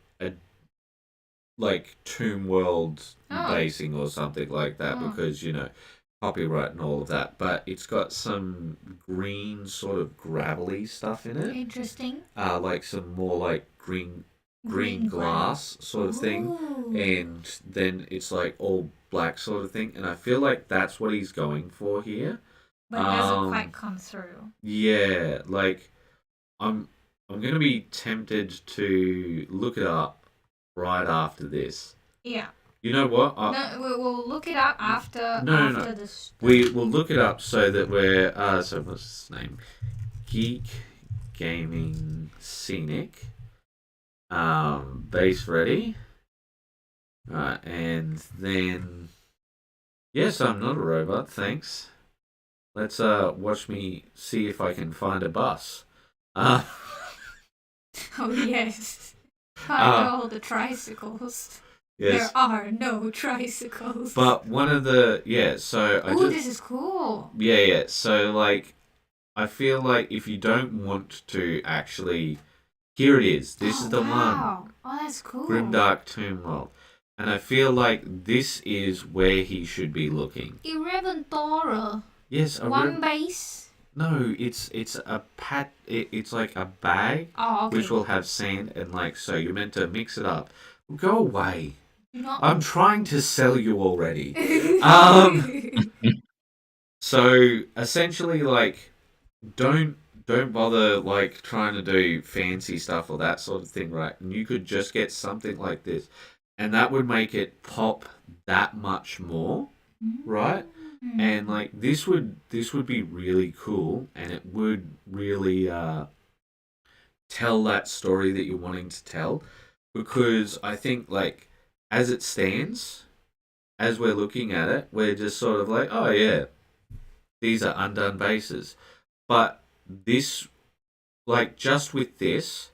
like Tomb World basing or something like that because copyright and all of that. But it's got some green sort of gravelly stuff in it. Interesting. Like some more like green glass sort of thing, and then it's like all black sort of thing. And I feel like that's what he's going for here. But it doesn't quite come through. Yeah, like I'm gonna be tempted to look it up right after this. Yeah. You know what? No, we'll look it up after. No. This. We will look it up so that we're. So what's his name? Geek Gaming Scenic. Base ready. And then. Yes, I'm not a robot. Thanks. Let's watch me see if I can find a bus. Oh yes. Find all the tricycles. Yes. There are no tricycles. But one of the so this is cool. Yeah. So like, I feel like if you don't want to actually, here it is. This is the one. Oh, that's cool. Grimdark Tomb World, and I feel like this is where he should be looking. Irreventora. Yes. One base. No, it's a it's like a bag, which will have sand and like so. You're meant to mix it up. Go away. I'm trying to sell you already. So essentially, like, don't bother like trying to do fancy stuff or that sort of thing, right? And you could just get something like this, and that would make it pop that much more, right? And like this would be really cool, and it would really tell that story that you're wanting to tell, because I think like as it stands, as we're looking at it, we're just sort of like, oh yeah, these are undone bases, but this, like just with this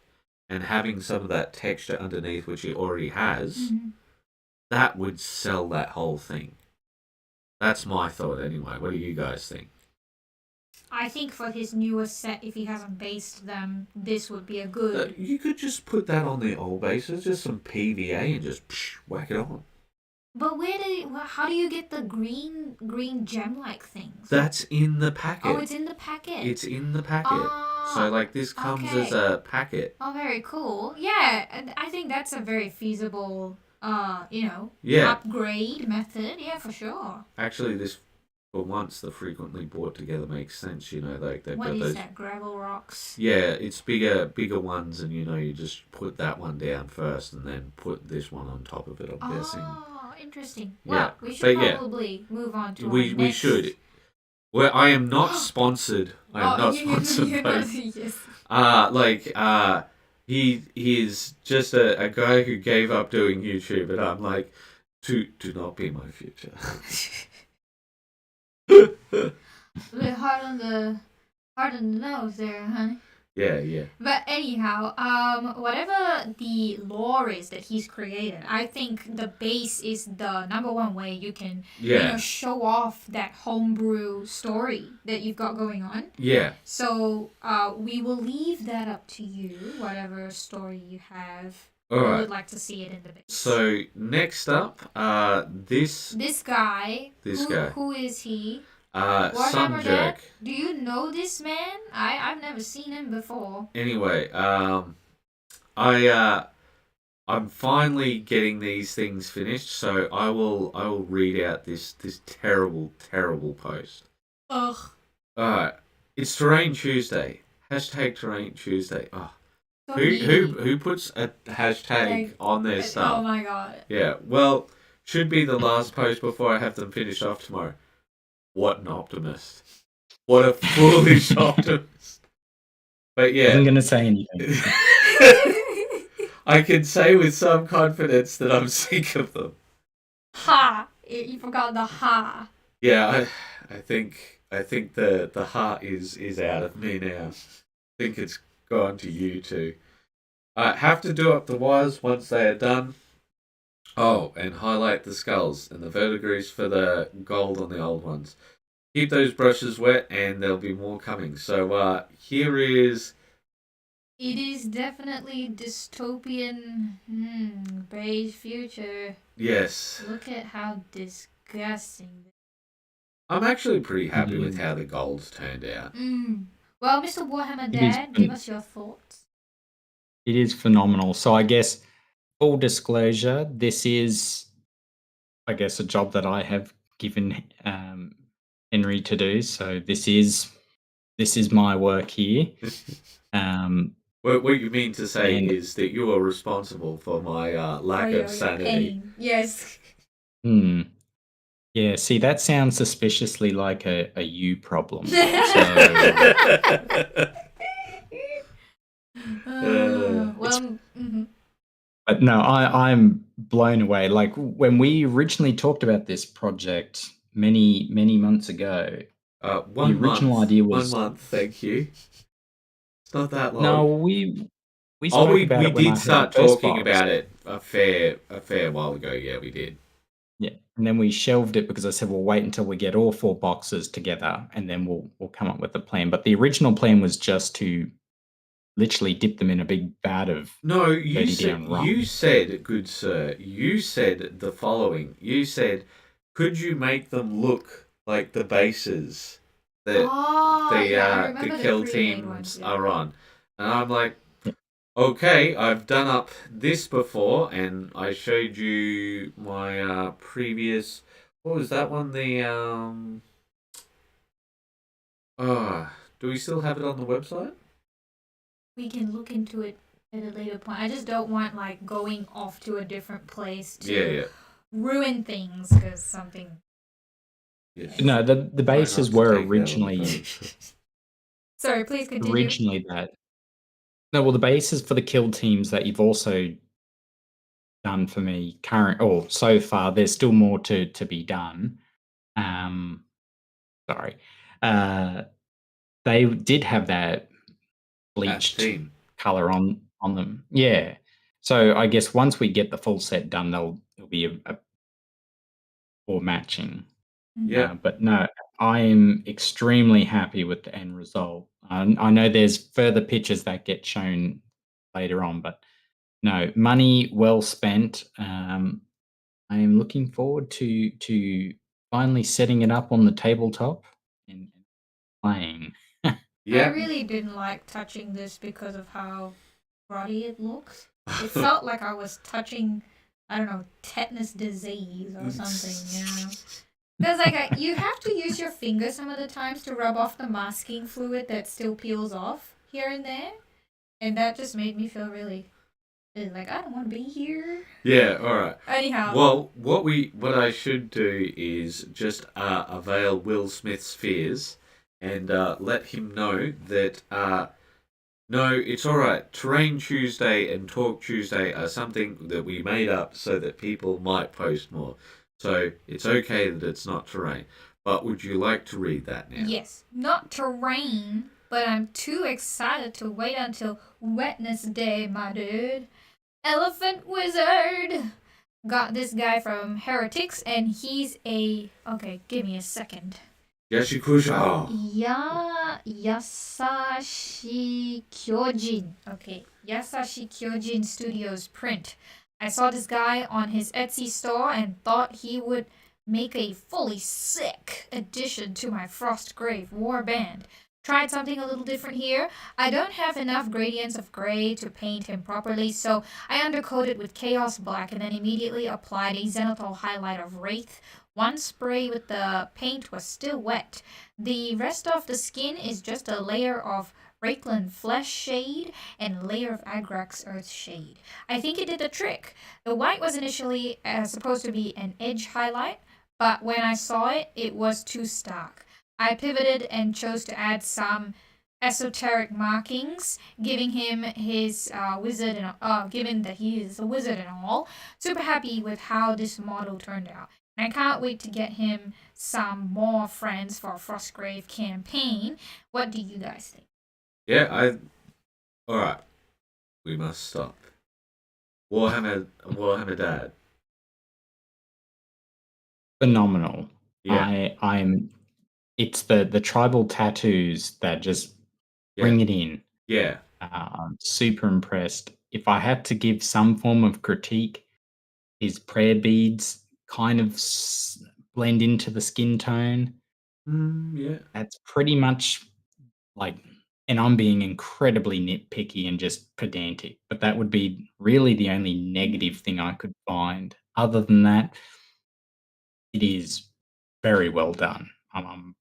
and having some of that texture underneath, which it already has, that would sell that whole thing. That's my thought anyway. What do you guys think? I think for his newest set, if he hasn't based them, this would be a good... You could just put that on the old bases, just some PVA and just whack it on. But how do you get the green gem-like things? That's in the packet. Oh, it's in the packet? It's in the packet. So like this comes as a packet. Oh, very cool. Yeah, and I think that's a very feasible... upgrade method. Yeah, for sure. Actually, this, for once, the frequently bought together makes sense. Like they've got those. That, gravel rocks? Yeah, it's bigger ones, and you just put that one down first, and then put this one on top of it. I'm guessing. Oh, interesting. Yeah, Well, we should but yeah. probably move on to our We next... should. Well, I am not sponsored. I am not sponsored. You're by, not, yes. he is just a guy who gave up doing YouTube, and I'm like, do not be my future. A bit hard on the nose there, honey. Yeah. But anyhow, whatever the lore is that he's created, I think the base is the number one way you can, show off that homebrew story that you've got going on. Yeah. So, we will leave that up to you, whatever story you have. All right. Would like to see it in the base. So next up, this guy. Who is he? Warhammer some jerk. Dad? Do you know this man? I've never seen him before. Anyway, I'm finally getting these things finished, so I will read out this terrible post. Ugh. Alright. It's Terrain Tuesday. Hashtag Terrain Tuesday. Oh. So Who puts a hashtag on their stuff? Oh my god. Yeah. Well, should be the last post before I have them finished off tomorrow. What an optimist. What a foolish optimist. But yeah. I wasn't going to say anything. I can say with some confidence that I'm sick of them. Ha! You forgot the ha. Yeah, I think the ha is out of me now. I think it's gone to you too. I have to do up the wires once they are done. Oh, and highlight the skulls and the verdigris for the gold on the old ones. Keep those brushes wet and there'll be more coming. So here is... It is definitely dystopian beige future. Yes. Look at how disgusting. I'm actually pretty happy with how the gold's turned out. Well, Mr. Warhammer Dad, give us your thoughts. It is phenomenal. So I guess, full disclosure, this is, I guess, a job that I have given Henry to do. So this is my work here. What you mean to say is that you are responsible for my lack of sanity. Pain. Yes. Yeah, see, that sounds suspiciously like a you problem. So... But no, I'm blown away. Like, when we originally talked about this project many months ago, the original idea was 1 month. Thank you. It's not that long. No, we spoke about it. We did start talking about it a fair while ago. Yeah, we did. Yeah, and then we shelved it because I said we'll wait until we get all 4 boxes together, and then we'll come up with a plan. But the original plan was just to literally dip them in a big vat of you said, good sir, you said the following. You said, could you make them look like the bases that the kill teams are on? And I'm like, okay, I've done up this before, and I showed you my previous... What was that one? The... do we still have it on the website? We can look into it at a later point. I just don't want, like, going off to a different place to ruin things because something... Yes. No, the bases were originally... Sorry, please continue. Originally that... No, well, the bases for the kill teams that you've also done for me so far, there's still more to be done. Sorry. They did have that bleached color on them. Yeah. So I guess once we get the full set done, there'll be a more matching. Yeah. But no, I am extremely happy with the end result. I know there's further pictures that get shown later on, but no, money well spent. I am looking forward to finally setting it up on the tabletop and playing. Yeah. I really didn't like touching this because of how ruddy it looks. It felt like I was touching, I don't know, tetanus disease or something, you know. Because, like, you have to use your finger some of the times to rub off the masking fluid that still peels off here and there. And that just made me feel really It's like, I don't want to be here. Yeah, all right. Anyhow. Well, what I should do is just avail Will Smith's fears and let him know that no, it's all right. Terrain Tuesday and Talk Tuesday are something that we made up so that people might post more. So it's okay that it's not terrain. But would you like to read that now? Yes, not terrain, but I'm too excited to wait until Wednesday, my dude. Elephant Wizard! Got this guy from Heretics, and he's a. Okay, give me a second. Yashikusha. Yasashi Kyojin. Okay, Yasashi Kyojin Studios print. I saw this guy on his Etsy store and thought he would make a fully sick addition to my Frostgrave warband. Tried something a little different here. I don't have enough gradients of gray to paint him properly, so I undercoated with Chaos Black and then immediately applied a zenithal highlight of Wraith. One spray with the paint was still wet. The rest of the skin is just a layer of Rakeland Flesh shade and a layer of Agrax Earth shade. I think it did the trick. The white was initially supposed to be an edge highlight, but when I saw it, it was too stark. I pivoted and chose to add some esoteric markings, giving him his wizard and given that he is a wizard and all. Super happy with how this model turned out. And I can't wait to get him some more friends for Frostgrave campaign. What do you guys think? Yeah, all right. We must stop. Warhammer Dad. Phenomenal. Yeah. I'm. It's the tribal tattoos that just Yeah. bring it in. Yeah. I'm super impressed. If I had to give some form of critique, his prayer beads kind of blend into the skin tone. Yeah. That's pretty much like, and I'm being incredibly nitpicky and just pedantic, but that would be really the only negative thing I could find. Other than that, it is very well done. I'm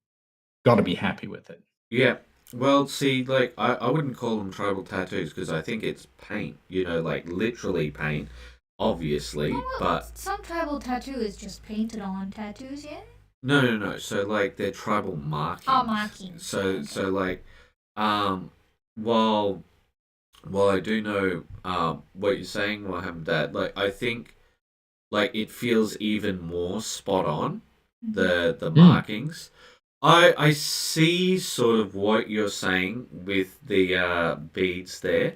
got to be happy with it. Yeah. Well, see, like, I wouldn't call them tribal tattoos because I think it's paint, like literally paint, obviously, but. Some tribal tattoo is just painted on tattoos, yeah? No. So, like, they're tribal markings. Oh, markings. So like, while I do know what you're saying, Mohammed Dad, like, I think, like, it feels even more spot on, the markings. I see sort of what you're saying with the beads there.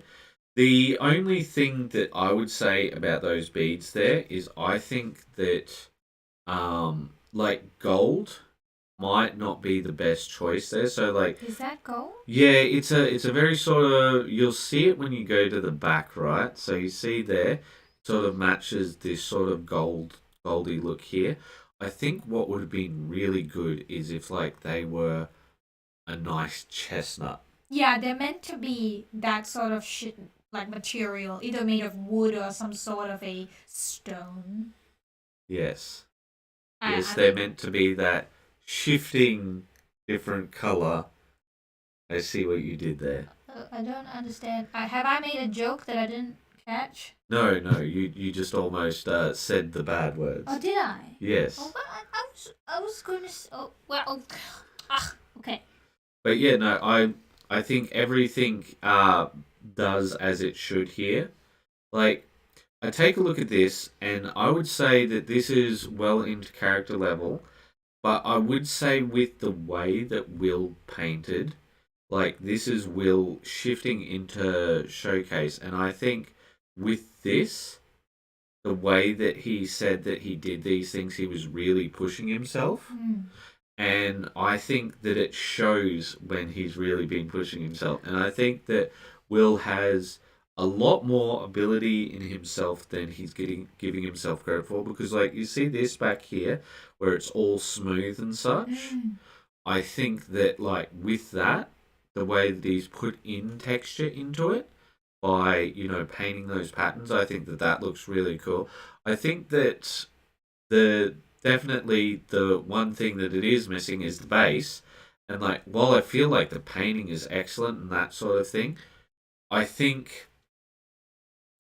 The only thing that I would say about those beads there is I think that like gold might not be the best choice there. So like, is that gold? Yeah, it's a very sort of, you'll see it when you go to the back, right? So you see there, sort of matches this sort of goldy look here. I think what would have been really good is if like they were a nice chestnut. Yeah, they're meant to be that sort of like material, either made of wood or some sort of a stone. Yes. They're meant to be that shifting different color. I see what you did there. I don't understand. Have I made a joke that I didn't catch? No, you just almost said the bad words. Oh, did I? Yes. Oh, but I was going to. Oh, well. Okay. But yeah, no, I think everything does as it should here. Like, I take a look at this, and I would say that this is well into character level, but I would say with the way that Will painted, like, this is Will shifting into showcase, and I think with this, the way that he said that he did these things, he was really pushing himself. And I think that it shows when he's really been pushing himself. And I think that Will has a lot more ability in himself than he's giving himself credit for. Because, like, you see this back here, where it's all smooth and such. I think that, like, with that, the way that he's put in texture into it, by, painting those patterns, I think that that looks really cool. I think that definitely the one thing that it is missing is the base. And like, while I feel like the painting is excellent and that sort of thing, I think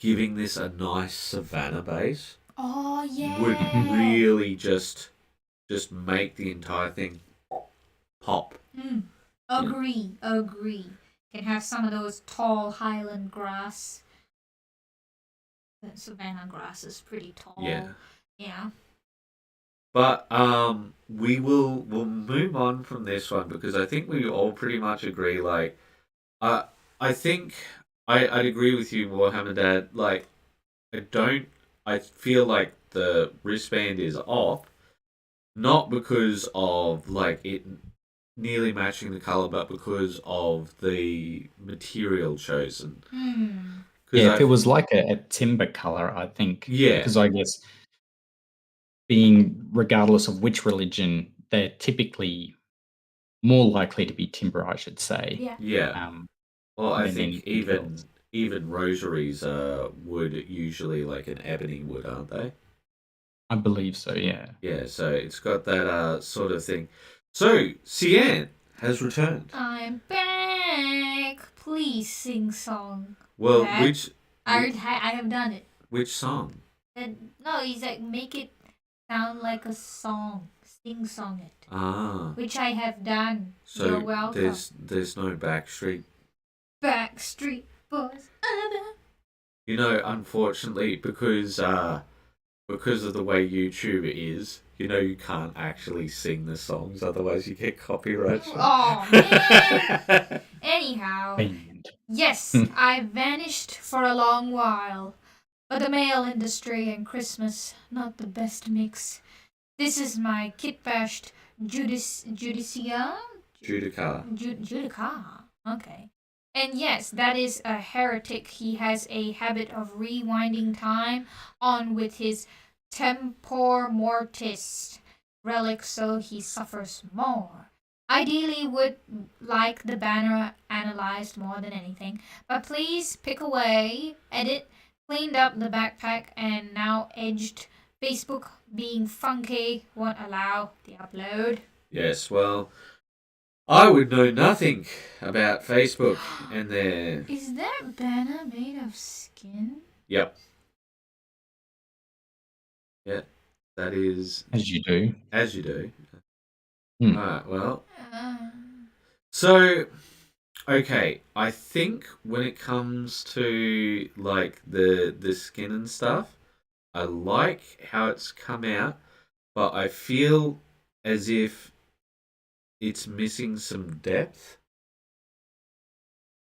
giving this a nice savanna base Oh would yeah. really just make the entire thing pop. Agree. Can have some of those tall highland grass. The savanna grass is pretty tall. Yeah. But we'll move on from this one because I think we all pretty much agree. Like, I think I'd agree with you, Warhammer Dad. Like, I feel like the wristband is off, not because of like it nearly matching the color, but because of the material chosen. Yeah, if it was like a timber color, I think. Yeah. Because I guess being regardless of which religion, they're typically more likely to be timber, I should say. Yeah. Yeah. Well, I than think anything else. even rosaries are wood usually like an ebony wood, aren't they? I believe so, yeah. Yeah, so it's got that sort of thing. So Cyan has returned. I'm back. Please sing song. Well, Back. I have done it. Which song? No, he's like make it sound like a song. Sing song it. Ah. Which I have done. So You're welcome. there's no Backstreet Boys. You know, unfortunately, because of the way YouTube is, you know, you can't actually sing the songs, otherwise you get copyright. Oh man. Anyhow, Band. yes, I vanished for a long while, but the mail industry and Christmas not the best mix. This is my kit-bashed Judicia. Okay. And yes, that is a heretic. He has a habit of rewinding time on with his tempor mortis relic, so he suffers more. Ideally would like the banner analyzed more than anything, but please pick away, edit, cleaned up the backpack, and now edged. Facebook being funky won't allow the upload. Yes, well, I would know nothing about Facebook and their... Is that banner made of skin? Yep. Yeah, that is... As you do. As you do. Hmm. Alright, well... So, okay, I think when it comes to, like, the skin and stuff, I like how it's come out, but I feel as if it's missing some depth.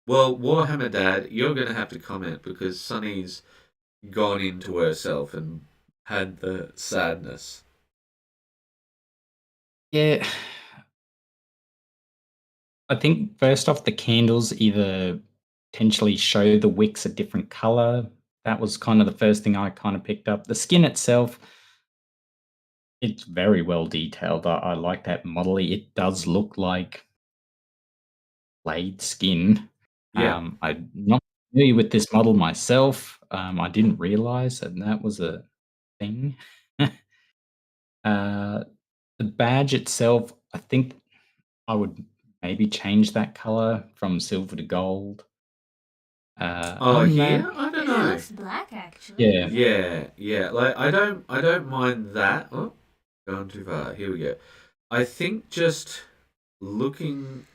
Well, Warhammer Dad, you're going to have to comment because Sunny's gone into herself and had the sadness. Yeah. I think first off, the candles either potentially show the wicks a different color. That was kind of the first thing I kind of picked up. The skin itself, it's very well detailed. I like that modelly. It does look like played skin. Yeah. I'm not familiar with this model myself. I didn't realize that was a thing. The badge itself, I think I would maybe change that color from silver to gold. Oh, here? I don't know. It looks black, actually. Yeah. Like, I don't mind that. Oh, going too far. Here we go. I think just looking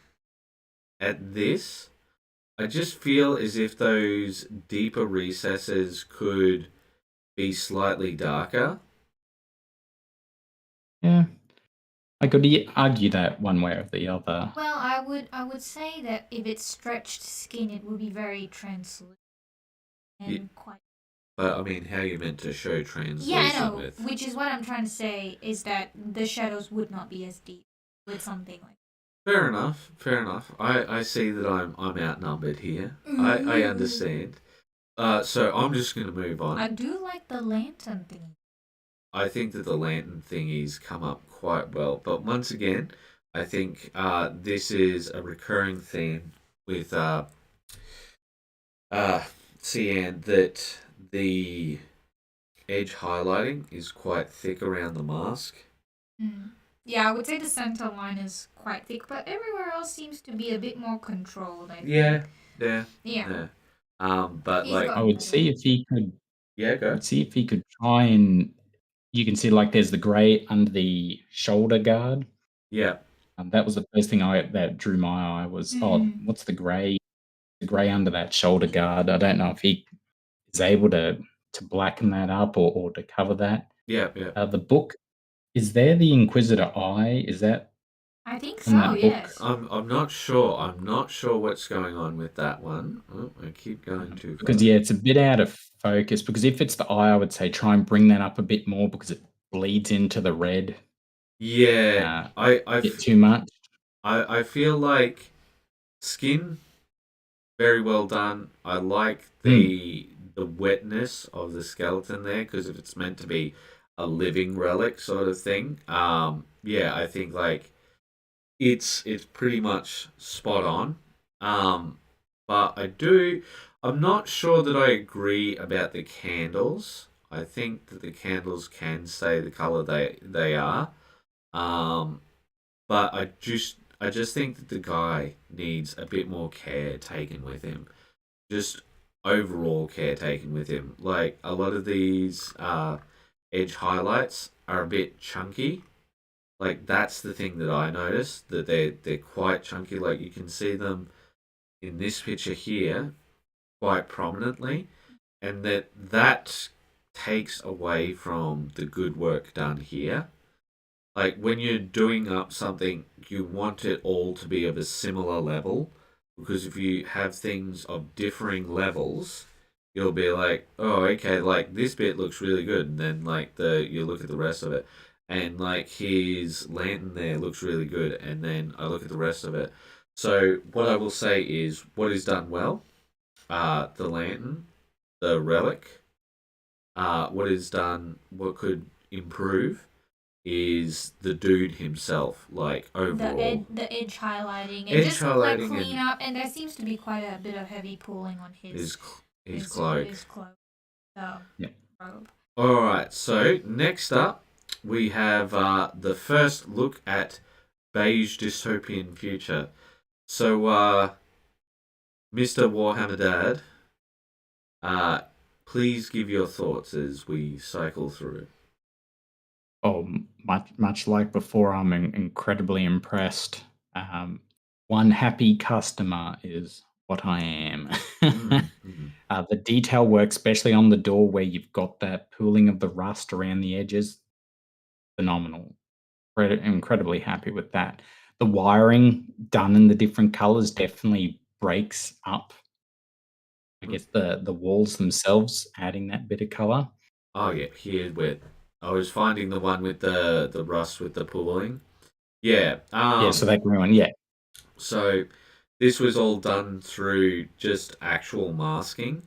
at this, I just feel as if those deeper recesses could be slightly darker. Yeah, I could argue that one way or the other. Well, I would say that if it's stretched skin, it would be very translucent and quite. But I mean, how you meant to show translucent? Yeah, I know. With... Which is what I'm trying to say is that the shadows would not be as deep with something like. Fair enough. I see that I'm outnumbered here. I understand. So I'm just going to move on. I do like the lantern thing. I think that the lantern thingy's come up quite well. But once again, I think this is a recurring theme with Cyan, that the edge highlighting is quite thick around the mask. Yeah, I would say the center line is quite thick, but everywhere else seems to be a bit more controlled, I think. Yeah. But He's like, I gotten would better. see if he could. yeah, I go. would see if he could try and. You can see like there's the grey under the shoulder guard. Yeah, That was the first thing that drew my eye was, oh, Mm. what's the grey? The grey under that shoulder guard. I don't know if he is able to blacken that up or to cover that. yeah, yeah. The book, is there the Inquisitor eye? Is that I think on so, that book? yes. I'm not sure. I'm not sure what's going on with that one. Oh, I keep going too Because far. yeah, it's a bit out of focus. Because if it's the eye, I would say try and bring that up a bit more because it bleeds into the red Yeah, a bit too much. I feel like skin very well done. I like Mm. the wetness of the skeleton there because if it's meant to be a living relic sort of thing, yeah, I think like it's pretty much spot on. Um, but I'm not sure that I agree about the candles. I think that the candles can stay the color they are. Um, but I just think that the guy needs a bit more care taken with him. Just overall care taken with him. Like a lot of these edge highlights are a bit chunky. Like that's the thing that I noticed that they're quite chunky. Like you can see them in this picture here quite prominently, and that takes away from the good work done here. Like when you're doing up something, you want it all to be of a similar level because if you have things of differing levels, you'll be like, oh, okay, like this bit looks really good, and then like the you look at the rest of it, and like his lantern there looks really good, and then I look at the rest of it. So what I will say is what is done well, the lantern, the relic, what could improve is the dude himself, like overall. The edge highlighting and Edge just like highlighting clean and up, and there seems to be quite a bit of heavy pulling on his his cloak. his cloak. So Yeah. robe. All right, so next up we have the first look at beige dystopian future. So, Mr. Warhammer Dad, please give your thoughts as we cycle through. Oh, much like before, I'm incredibly impressed. One happy customer is what I am. Mm-hmm. The detail work, especially on the door where you've got that pooling of the rust around the edges, phenomenal. Incredibly happy with that. The wiring done in the different colors definitely breaks up, I guess, the walls themselves, adding that bit of color. Oh yeah, here with I was finding the one with the rust with the pooling. Yeah. Yeah, so that green one, yeah. So this was all done through just actual masking,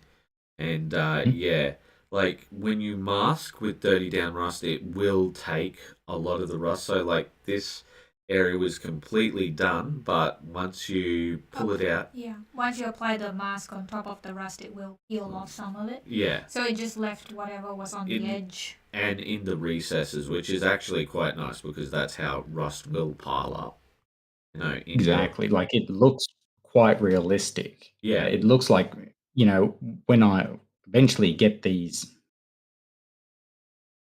and Mhm. yeah, like when you mask with dirty down rust, it will take a lot of the rust. So like this area was completely done, but once you pull it out, Yeah. Once you apply the mask on top of the rust, it will peel off some of it. yeah, So it just left whatever was on the edge. and in the recesses, which is actually quite nice because that's how rust will pile up. You know, in your Exactly. Like it looks quite realistic. yeah. It looks like, when I eventually get these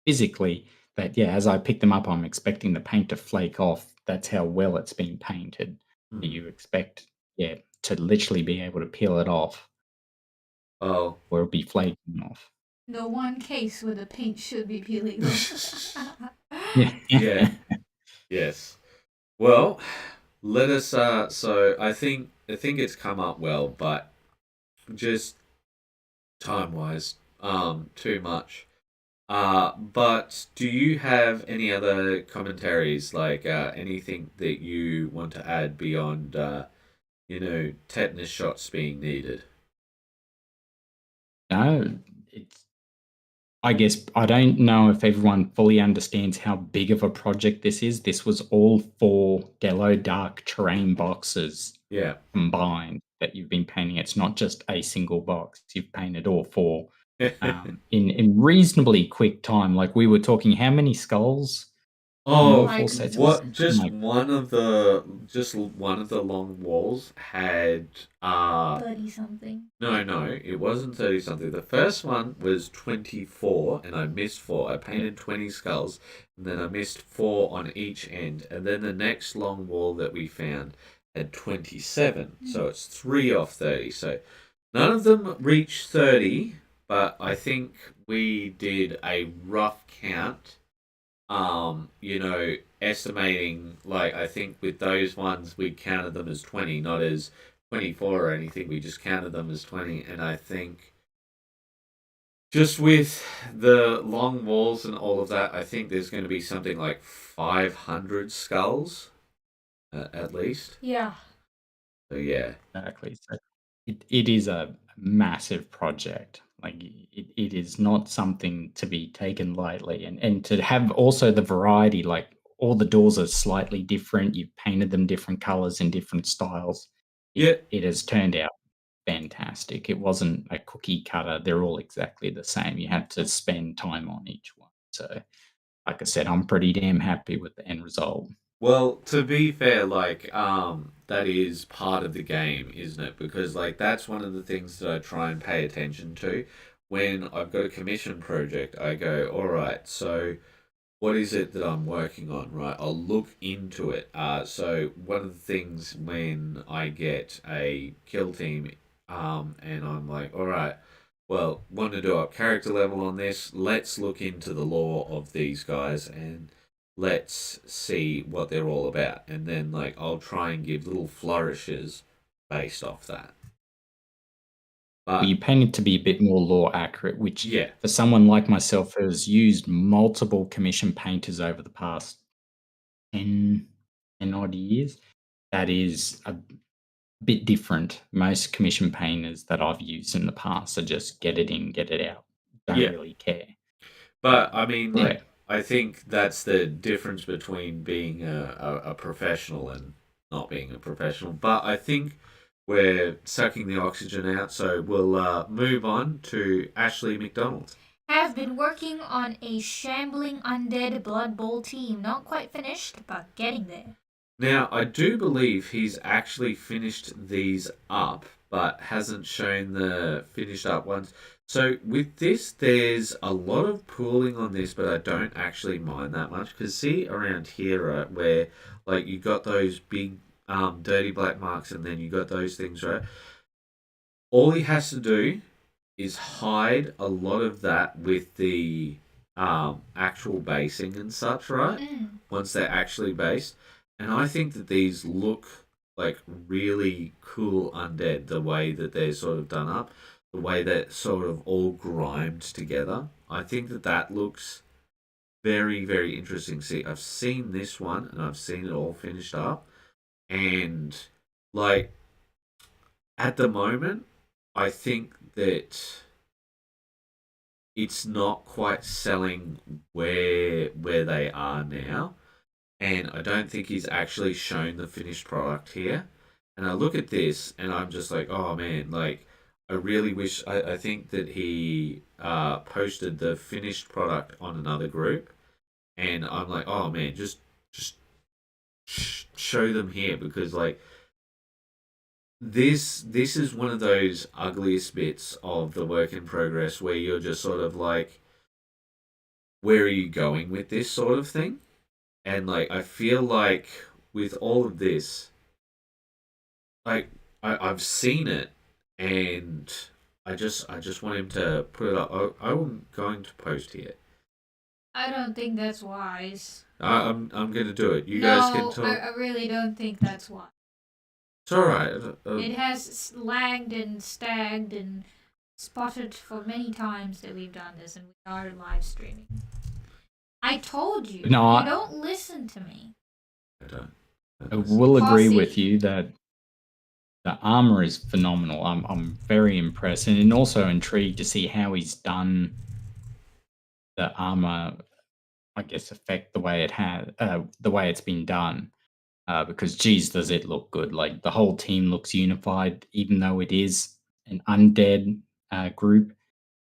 physically, that, yeah, as I pick them up, I'm expecting the paint to flake off. That's how well it's been painted. Hmm. You expect, yeah, to literally be able to peel it off Oh, or it'll be flaking off. The one case where the paint should be peeling off. Yeah. yeah. Yes. Well, let us. So I think it's come up well, but just time wise, too much. But do you have any other commentaries, like anything that you want to add beyond, tetanus shots being needed? No, it's I guess I don't know if everyone fully understands how big of a project this is. This was all 4 Gallo Dark terrain boxes Yeah. combined that you've been painting. It's not just a single box. You've painted all 4 in reasonably quick time. Like we were talking, how many skulls Oh, All Like, four sets. what? Just Like, one of the long walls had 30 something. no, it wasn't 30 something. The first one was 24 and I missed 4. I painted 20 skulls and then I missed 4 on each end. And then the next long wall that we found had 27. So it's 3 off 30. So none of them reached 30, but I think we did a rough count. Estimating, like, I think with those ones we counted them as 20, not as 24 or anything. We just counted them as 20, and I think just with the long walls and all of that, I think there's going to be something like 500 skulls at least. Yeah. So yeah. exactly. So it is a massive project. Like it is not something to be taken lightly, and to have also the variety. Like all the doors are slightly different. You've painted them different colors and different styles. Yeah. It has turned out fantastic. It wasn't a cookie cutter. They're all exactly the same. You had to spend time on each one. So, like I said, I'm pretty damn happy with the end result. Well, to be fair, like, that is part of the game, isn't it? Because, like, that's one of the things that I try and pay attention to. When I've got a commission project, I go, all right, so what is it that I'm working on, right? I'll look into it. So one of the things when I get a kill team, and I'm like, all right, well, want to do up character level on this? Let's look into the lore of these guys and let's see what they're all about. And then, like, I'll try and give little flourishes based off that. But You paint it to be a bit more lore accurate, which yeah, for someone like myself who's used multiple commission painters over the past 10 odd years, that is a bit different. Most commission painters that I've used in the past are just get it in, get it out. Don't yeah. really care. But I mean, Yeah. like, I think that's the difference between being a professional and not being a professional. But I think we're sucking the oxygen out, so we'll move on to Ashley McDonald. Have been working on a shambling undead Blood Bowl team. Not quite finished, but getting there. Now, I do believe he's actually finished these up, but hasn't shown the finished up ones. So with this, there's a lot of pooling on this, but I don't actually mind that much. Because see around here, right, where like you got those big dirty black marks and then you got those things, right? All he has to do is hide a lot of that with the actual basing and such, right? Once they're actually based. And I think that these look like really cool undead, the way that they're sort of done up, the way that sort of all grimed together. I think that that looks very, very interesting. See, I've seen this one and I've seen it all finished up. And like at the moment, I think that it's not quite selling where they are now. And I don't think he's actually shown the finished product here. And I look at this and I'm just like, oh man, like I really wish I think that he posted the finished product on another group and I'm like, oh man, just show them here because like this is one of those ugliest bits of the work in progress where you're just sort of like, where are you going with this sort of thing? And like I feel like with all of this, like I've seen it, and I just want him to put it up. I'm going to post here. I don't think that's wise. I'm going to do it. You no, guys can talk. I really don't think that's wise. It's all right. It has lagged and stagged and spotted for many times that we've done this, and we are live streaming. I told you. No, you don't listen to me. I don't. I will agree Posse. with you that the armor is phenomenal. I'm very impressed and also intrigued to see how he's done the armor, I guess, affect the way it has, the way it's been done. Because geez, does it look good? Like the whole team looks unified, even though it is an undead group.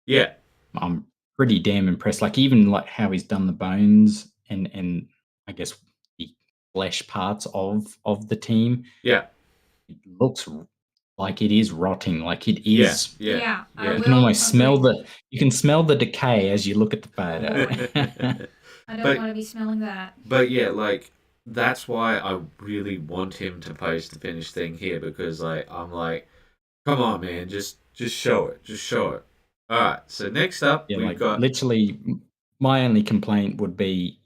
Yeah. I'm pretty damn impressed. Like even like how he's done the bones and I guess, the flesh parts of the team, Yeah. it looks like it is rotting, like it Yeah. is. Yeah. I You can will almost smell agree. the decay as you look at the photo. I don't But- want to be smelling that. But yeah, like that's why I really want him to post the finished thing here because like I'm like, come on, man, just show it, just show it. All right. So next up, Yeah, we've like got literally, my only complaint would be,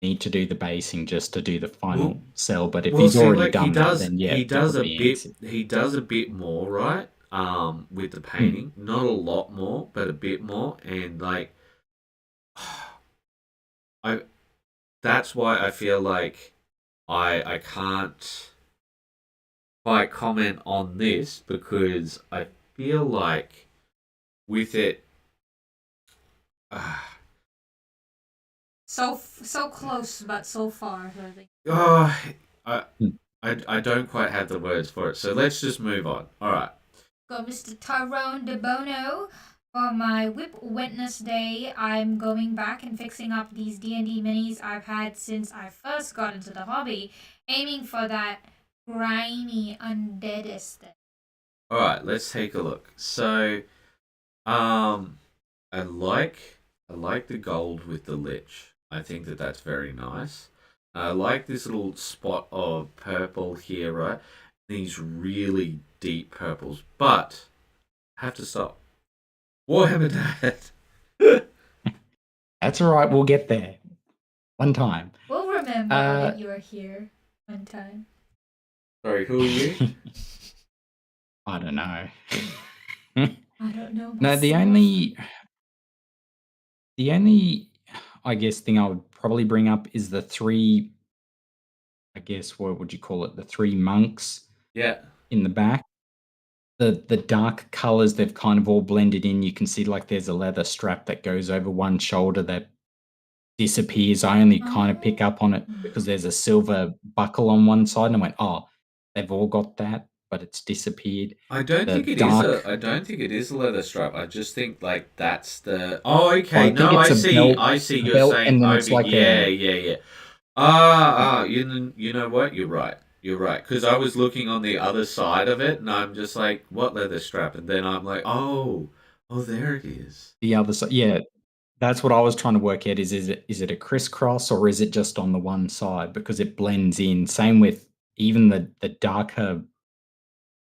need to do the basing just to do the final cell. But if well, he's see, already like done that, then he that does would a be bit, easy. he does a bit more, right? With the painting, not a lot more, but a bit more, and like, I that's why I feel like I can't quite comment on this because I feel like with it, So close, but so far. oh, I, Hmm. I don't quite have the words for it. So let's just move on. All right. Got Mr. Tyrone De Bono. For my Whip Wednesday, I'm going back and fixing up these D&D minis I've had since I first got into the hobby, aiming for that grimy undead aesthetic. All right. Let's take a look. So, I like the gold with the lich. I think that that's very nice. I like this little spot of purple here, right? These really deep purples, but I have to stop. Warhammer Dad. That's all right. We'll get there one time. We'll remember that you were here one time. Sorry, who are you? I don't know. I don't know. No, the only, I guess, thing I would probably bring up is the three, I guess, what would you call it? The three monks Yeah. in the back. The dark colors, they've kind of all blended in. You can see like there's a leather strap that goes over one shoulder that disappears. I only kind of pick up on it because there's a silver buckle on one side, and I went, oh, they've all got that, but it's disappeared. I don't The think it is dark- I don't think it is a leather strap. I just think like that's the. Oh, okay. I think No, I it's a see. belt- I see. a You're belt, saying and then over. it's like yeah, yeah. You know what? You're right. You're right. Because I was looking on the other side of it, and I'm just like, what leather strap? And then I'm like, oh, there it is. the other side. Yeah, that's what I was trying to work out. Is it a crisscross or is it just on the one side? Because it blends in. Same with even the darker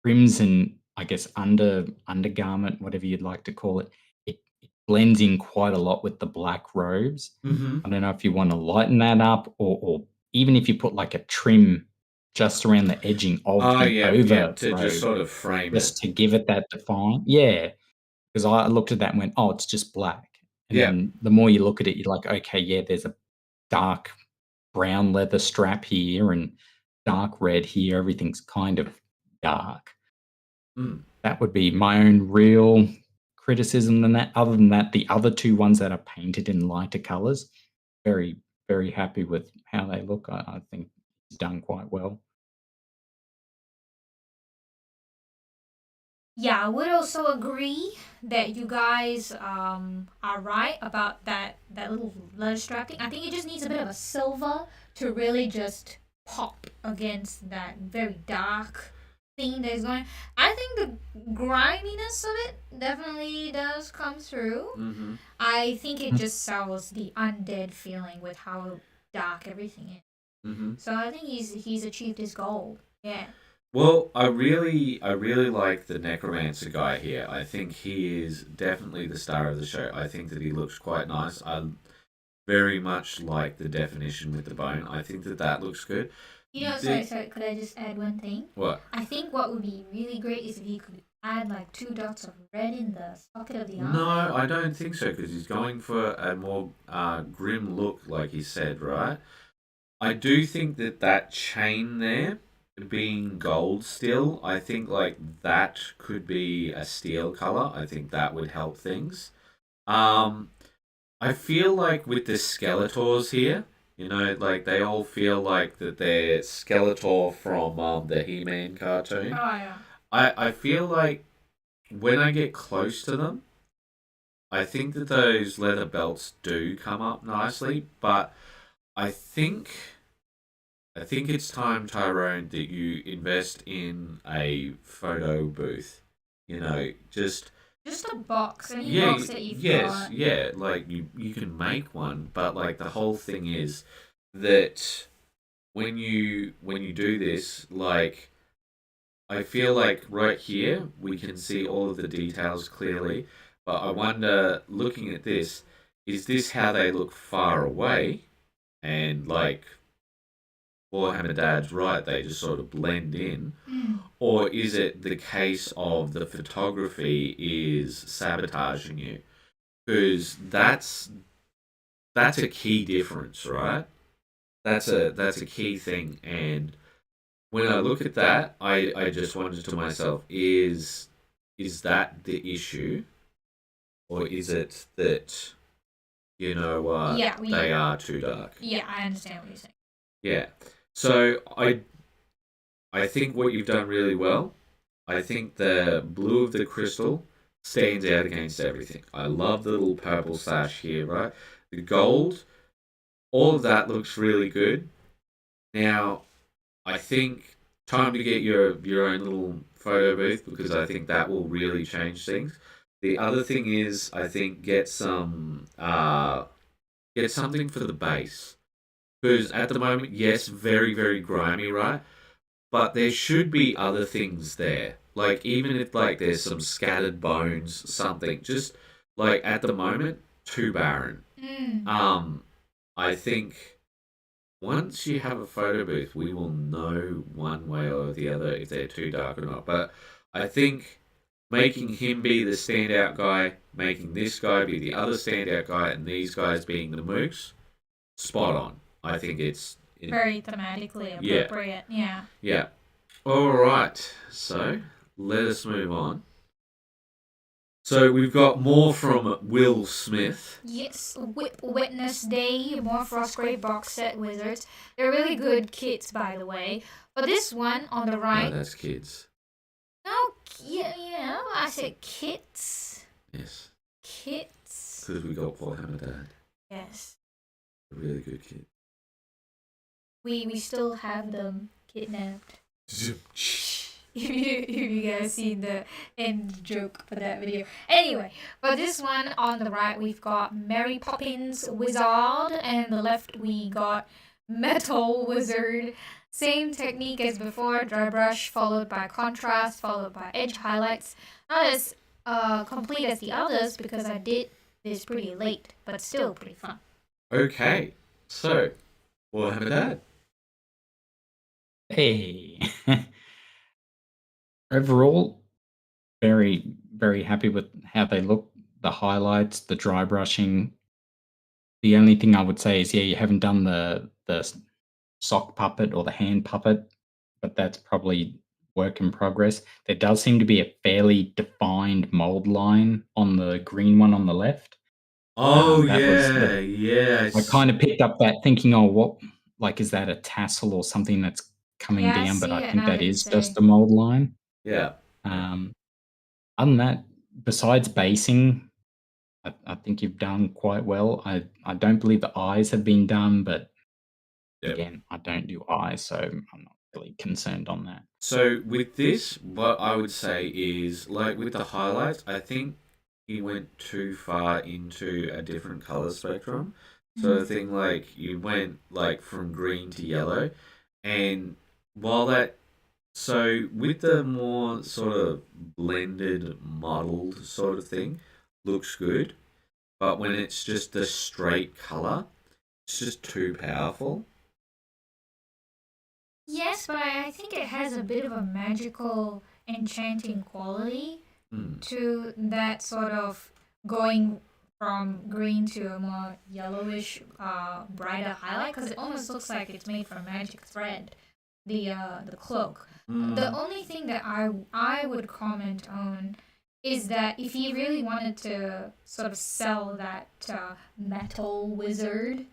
crimson, I guess, undergarment, whatever you'd like to call it. It blends in quite a lot with the black robes. Mm-hmm. I don't know if you want to lighten that up, or even if you put like a trim just around the edging of the over to robe, just sort of frame just it. to give it that define. Yeah, because I looked at that and went, oh, it's just black. And Yeah. then the more you look at it, you're like, okay, yeah, there's a dark brown leather strap here and dark red here. Everything's kind of dark. Mm. That would be my own real criticism than that. Other than that, the other two ones that are painted in lighter colors, very, very happy with how they look. I think it's done quite well. Yeah, I would also agree that you guys are right about that little leather strap thing. I think it just needs a bit of a silver to really just pop against that very dark thing that's going. I think the griminess of it definitely does come through. Mm-hmm. I think it just sells the undead feeling with how dark everything is. Mm-hmm. So I think he's achieved his goal. Yeah. Well, I really like the necromancer guy here. I think he is definitely the star of the show. I think that he looks quite nice. I very much like the definition with the bone. I think that looks good. You know, sorry, could I just add one thing? What? I think what would be really great is if he could add like 2 dots of red in the socket of the arm. No, I don't think so, because he's going for a more grim look, like he said, right? I do think that chain there, being gold still, I think like that could be a steel color. I think that would help things. I feel like with the Skeletors here, you know, like they all feel like that they're Skeletor from the He-Man cartoon. Oh, yeah. I feel like when I get close to them, I think that those leather belts do come up nicely, but I think it's time, Tyrone, that you invest in a photo booth. You know, just Just a box, any yeah, box that you've yes, got. yeah. Like you can make one, but like the whole thing is that when you do this, like I feel like right here we can see all of the details clearly, but I wonder, looking at this, is this how they look far away? And like Warhammer Dad's right, they just sort of blend in. Mm. Or is it the case of the photography is sabotaging you? Because that's a key difference, right? That's a key thing. And when I look at that, I just wonder to myself, is that the issue? Or is it that, Yeah, they are too dark? Yeah, I understand what you're saying. Yeah. So I think what you've done really well. I think the blue of the crystal stands out against everything. I love the little purple sash here, right? The gold, all of that looks really good. Now, I think time to get your own little photo booth because I think that will really change things. The other thing is, I think get something for the base because at the moment, yes, very very grimy, right? But there should be other things there. Like even if like there's some scattered bones, something. Just like at the moment, too barren. Mm. I think once you have a photo booth, we will know one way or the other if they're too dark or not. But I think making him be the standout guy, making this guy be the other standout guy, and these guys being the mooks, spot on. I think Very thematically Yeah. appropriate. Yeah. Yeah. All right. So let us move on. So we've got more from Will Smith. Yes, Whip Wednesday, more Frostgrave box set wizards. They're really good kits, by the way. But this one on the Oh, right. that's kids. No, yeah, I said kits. Yes. Kits. Because we got Warhammer Dad. Yes. A really good kid. We still have them kidnapped. If you guys seen the end joke for that video. Anyway, for this one on the right, we've got Mary Poppins Wizard, and the left we got Metal Wizard. Same technique as before, dry brush followed by contrast, followed by edge highlights. Not as complete as the others because I did this pretty late, but still pretty fun. Okay. So, Warhammer Dad. Hey. Overall, very, very happy with how they look, the highlights, the dry brushing. The only thing I would say is, yeah, you haven't done the sock puppet or the hand puppet, but that's probably work in progress. There does seem to be a fairly defined mold line on the green one on the left. Oh, that was yeah. Yeah. I kind of picked up that thinking, oh, what, like, is that a tassel or something that's coming Yeah, I down? But see I it think now that that you is say. just a mold line. Yeah. Other than that, besides basing, I think you've done quite well. I don't believe the eyes have been done, but Yep. again, I don't do eyes, so I'm not really concerned on that. So with this, what I would say is, like with the highlights, I think you went too far into a different color spectrum. So I think like you went like from green to yellow, and while that, so with the more sort of blended, mottled sort of thing, looks good, but when it's just the straight color, it's just too powerful. Yes, but I think it has a bit of a magical, enchanting quality Hmm. to that sort of going from green to a more yellowish, brighter highlight because it almost looks like it's made from magic thread. The cloak. The only thing that I would comment on is that if you really wanted to sort of sell that metal wizard,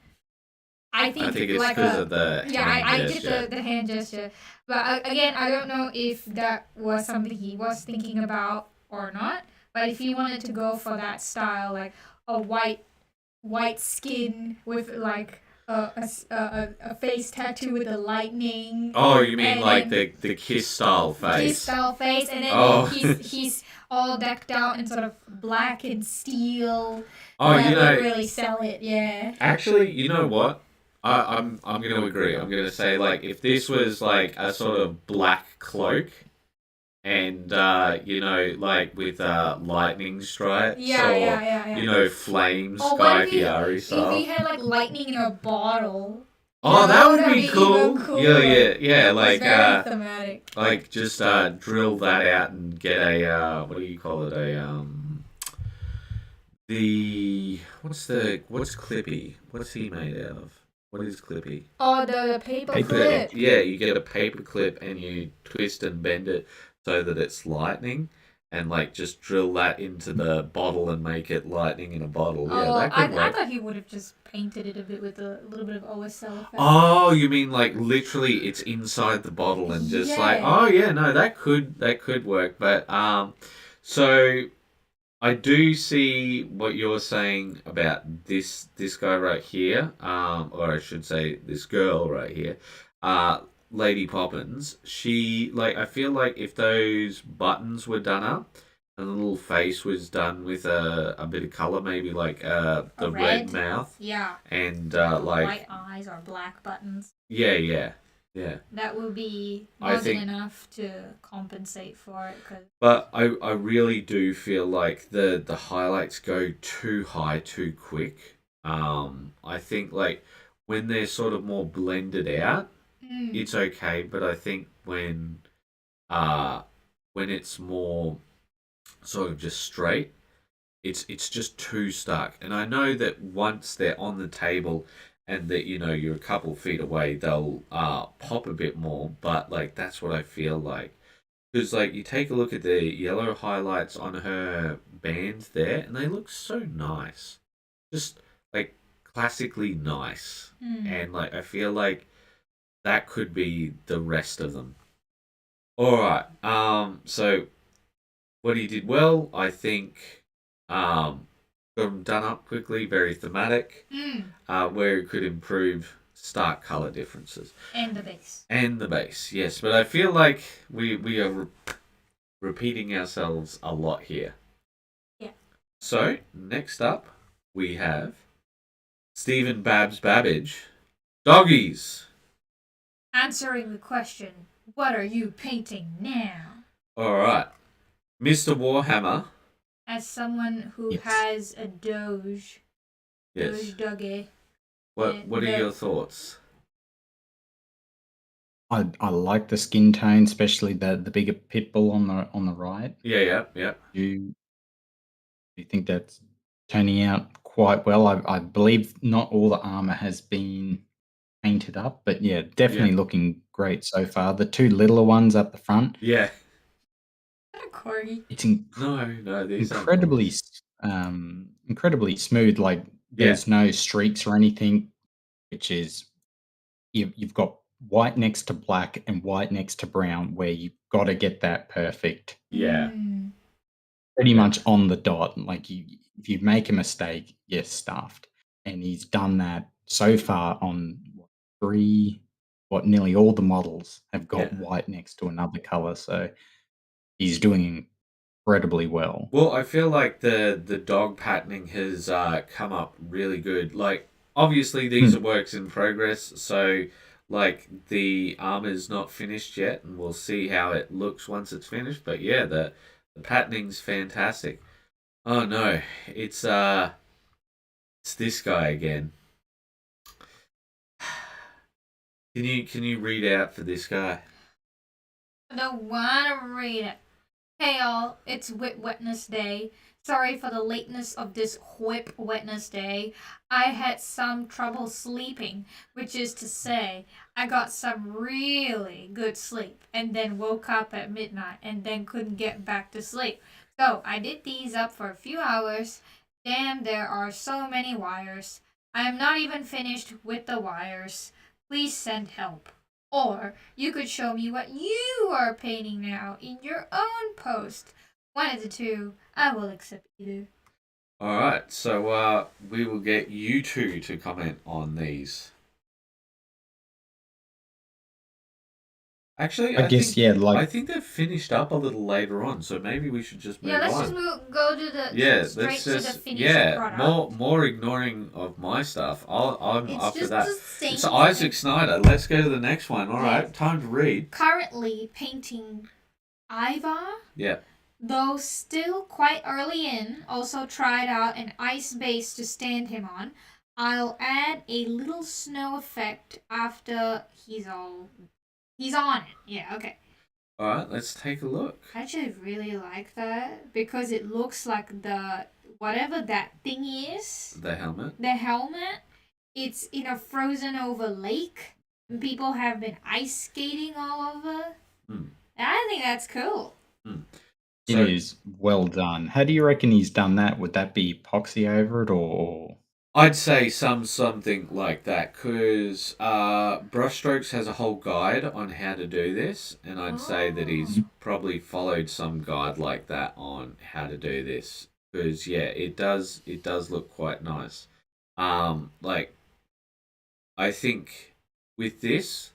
I think it's like because of the yeah, hand I gesture. did the hand gesture, but again, I don't know if that was something he was thinking about or not. But if you wanted to go for that style, like a white skin with like a face tattoo with the lightning. Oh, you mean And like then the kiss style Kiss face? style face, and then Oh. he's all decked out in sort of black and steel. Oh, That you would know, really sell it, yeah. actually, you know what? I'm going to agree. I'm going to say like if this was like a sort of black cloak and you know like with lightning stripes Yeah, or yeah, yeah, yeah. you know flames Or Guy what if Fieri if style. he had like lightning in a bottle? Oh, that would that'd be cool. even Yeah, cooler. yeah, It's like very thematic. like just drill that out and get a what do you call it? The what's Clippy? What's he made out of? What is Clippy? Oh, the paper Paper clip. Yeah, you get a paper clip and you twist and bend it so that it's lightning, and like just drill that into the bottle and make it lightning in a bottle. Yeah, Oh, that could I work. thought he would have just painted it a bit with a little bit of OSL effect. Oh, you mean like literally it's inside the bottle and just like Yeah. oh yeah, no, that could work. But so I do see what you're saying about this guy right here, or I should say this girl right here, Lady Poppins. She like I feel like if those buttons were done up and the little face was done with a bit of color, maybe like the red mouth Yeah. and White like eyes or black buttons. yeah. That would be I more think- than enough to compensate for it. Cause But I really do feel like the highlights go too high too quick. I think like when they're sort of more blended out, it's okay. But I think when it's more sort of just straight, it's just too stark. And I know that once they're on the table and that you know you're a couple feet away, they'll pop a bit more. But like that's what I feel like. Because, like, you take a look at the yellow highlights on her band there, and they look so nice. Just, like, classically nice. And, like, I feel like that could be the rest of them. Alright, so what he did well, I think, got them done up quickly, very thematic, where it could improve stark color differences. And the base. And the base, yes. But I feel like we are repeating ourselves a lot here. Yeah. So, next up, we have Stephen Babs Babbage. Doggies! Answering the question, what are you painting now? Alright. Mr. Warhammer. As someone who Yes. has a Doge Yes. doggy. What are your thoughts? I like the skin tone, especially the bigger pit bull on the right. Yeah. You think that's turning out quite well? I believe not all the armor has been painted up, but yeah, definitely looking great so far. The two littler ones up the front, Yeah. What a corgi. it's No, these incredibly incredibly smooth. Like there's no streaks or anything, which is you've got white next to black and white next to brown, where you've got to get that perfect. Yeah. Pretty much on the dot. Like if you make a mistake, you're stuffed. And he's done that so far on nearly all the models have got white next to another color. So he's doing incredibly well. Well, I feel like the dog patterning has come up really good. Like, obviously, these are works in progress, so like the armor's not finished yet, and we'll see how it looks once it's finished. But yeah, the patterning's fantastic. Oh no, it's this guy again. Can you read out for this guy? I don't want to read it. Hey all, it's Whip Wetness Day. Sorry for the lateness of this Whip Wetness Day. I had some trouble sleeping, which is to say, I got some really good sleep and then woke up at midnight and then couldn't get back to sleep. So I did these up for a few hours. Damn, there are so many wires. I am not even finished with the wires. Please send help. Or you could show me what you are painting now in your own post. One of the two. I will accept either. All right, so we will get you two to comment on these. Actually, I guess, yeah, I like, think they've finished up a little later on, so maybe we should just Yeah, move let's just on. go to the Yeah, straight let's to the just finished product. more ignoring of my stuff. I'm It's up for just that. the same It's Isaac thing. Snyder. Let's go to the next one. All Okay. right, time to read. Currently painting Ivar, Yeah. though still quite early in. Also tried out an ice base to stand him on. I'll add a little snow effect after he's on it. Yeah, okay. All right, let's take a look. I actually really like that because it looks like the whatever that thing is, The helmet. the helmet, it's in a frozen over lake. And people have been ice skating all over. Hmm. I think that's cool. it is well done. How do you reckon he's done that? Would that be epoxy over it, or I'd say something like that, because Brushstrokes has a whole guide on how to do this, and I'd say that he's probably followed some guide like that on how to do this. Because yeah, it does look quite nice. Like I think with this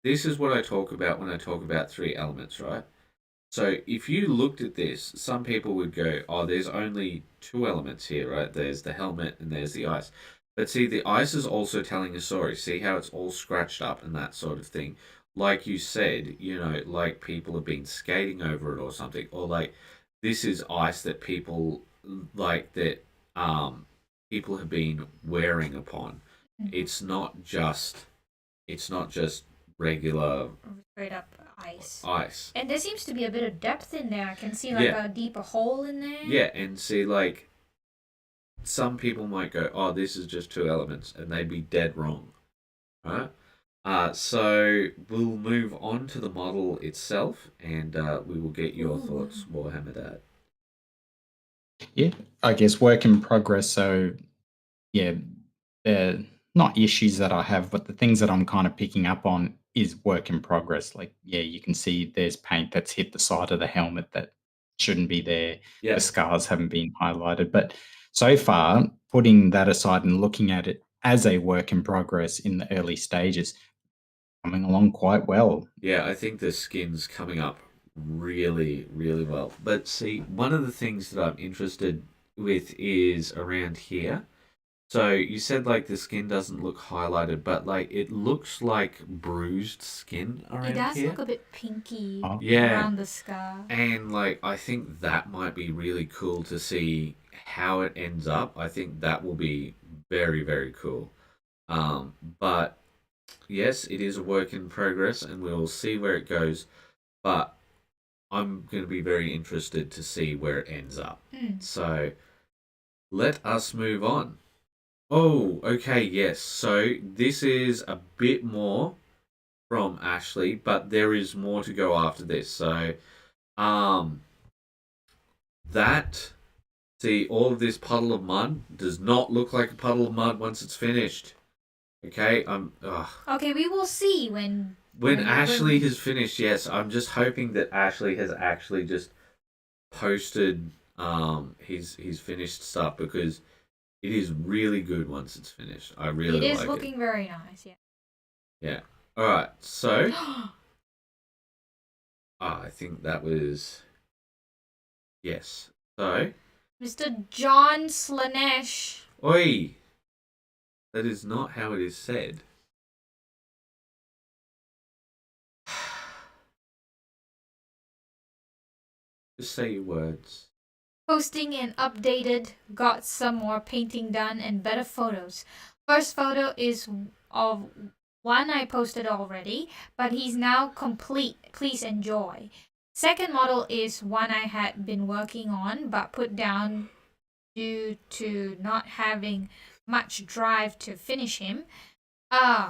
is what I talk about when I talk about three elements, right? So if you looked at this, some people would go, "Oh, there's only two elements here, right? There's the helmet and there's the ice." But see, the ice is also telling a story. See how it's all scratched up and that sort of thing. Like you said, like people have been skating over it or something, or like this is ice that people like that people have been wearing upon. It's not just regular Straight up ice. ice. And there seems to be a bit of depth in there. I can see like a deeper hole in there. Yeah, and see, like, some people might go, "Oh, this is just two elements," and they'd be dead wrong, right? So we'll move on to the model itself, and we will get your thoughts, Warhammer Dad. yeah, I guess work in progress. So yeah, they're not issues that I have, but the things that I'm kind of picking up on is work in progress. Like, yeah, you can see there's paint that's hit the side of the helmet that shouldn't be there. Yeah, The scars haven't been highlighted. But so far, putting that aside and looking at it as a work in progress in the early stages, coming along quite well. yeah, I think the skin's coming up really, really well. But see, one of the things that I'm interested with is around here. So you said like the skin doesn't look highlighted, but like it looks like bruised skin around It does here. look a bit pinky Yeah. around the scar. And like I think that might be really cool to see how it ends up. I think that will be very, very cool. But yes, it is a work in progress and we'll see where it goes. But I'm going to be very interested to see where it ends up. So let us move on. Oh, okay, yes. So this is a bit more from Ashley, but there is more to go after this. So, that see all of this puddle of mud does not look like a puddle of mud once it's finished. Okay, Okay, we will see when Ashley has finished. Yes, I'm just hoping that Ashley has actually just posted his finished stuff because it is really good once it's finished. I really like it. It is looking very nice, yeah. Yeah. All right. So, I think that was yes. So, Mr. John Slanesh. oi, that is not how it is said. Just say your words. Posting an updated, got some more painting done and better photos. First photo is of one I posted already, but he's now complete. Please enjoy. Second model is one I had been working on but put down due to not having much drive to finish him.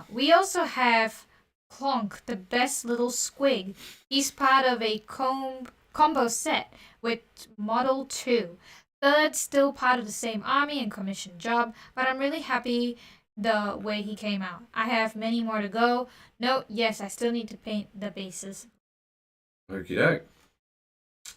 We also have Clonk, the best little squig. He's part of a combo set with Model 2. Third, still part of the same army and commission job, but I'm really happy the way he came out. I have many more to go. Note, yes, I still need to paint the bases. Okie doke.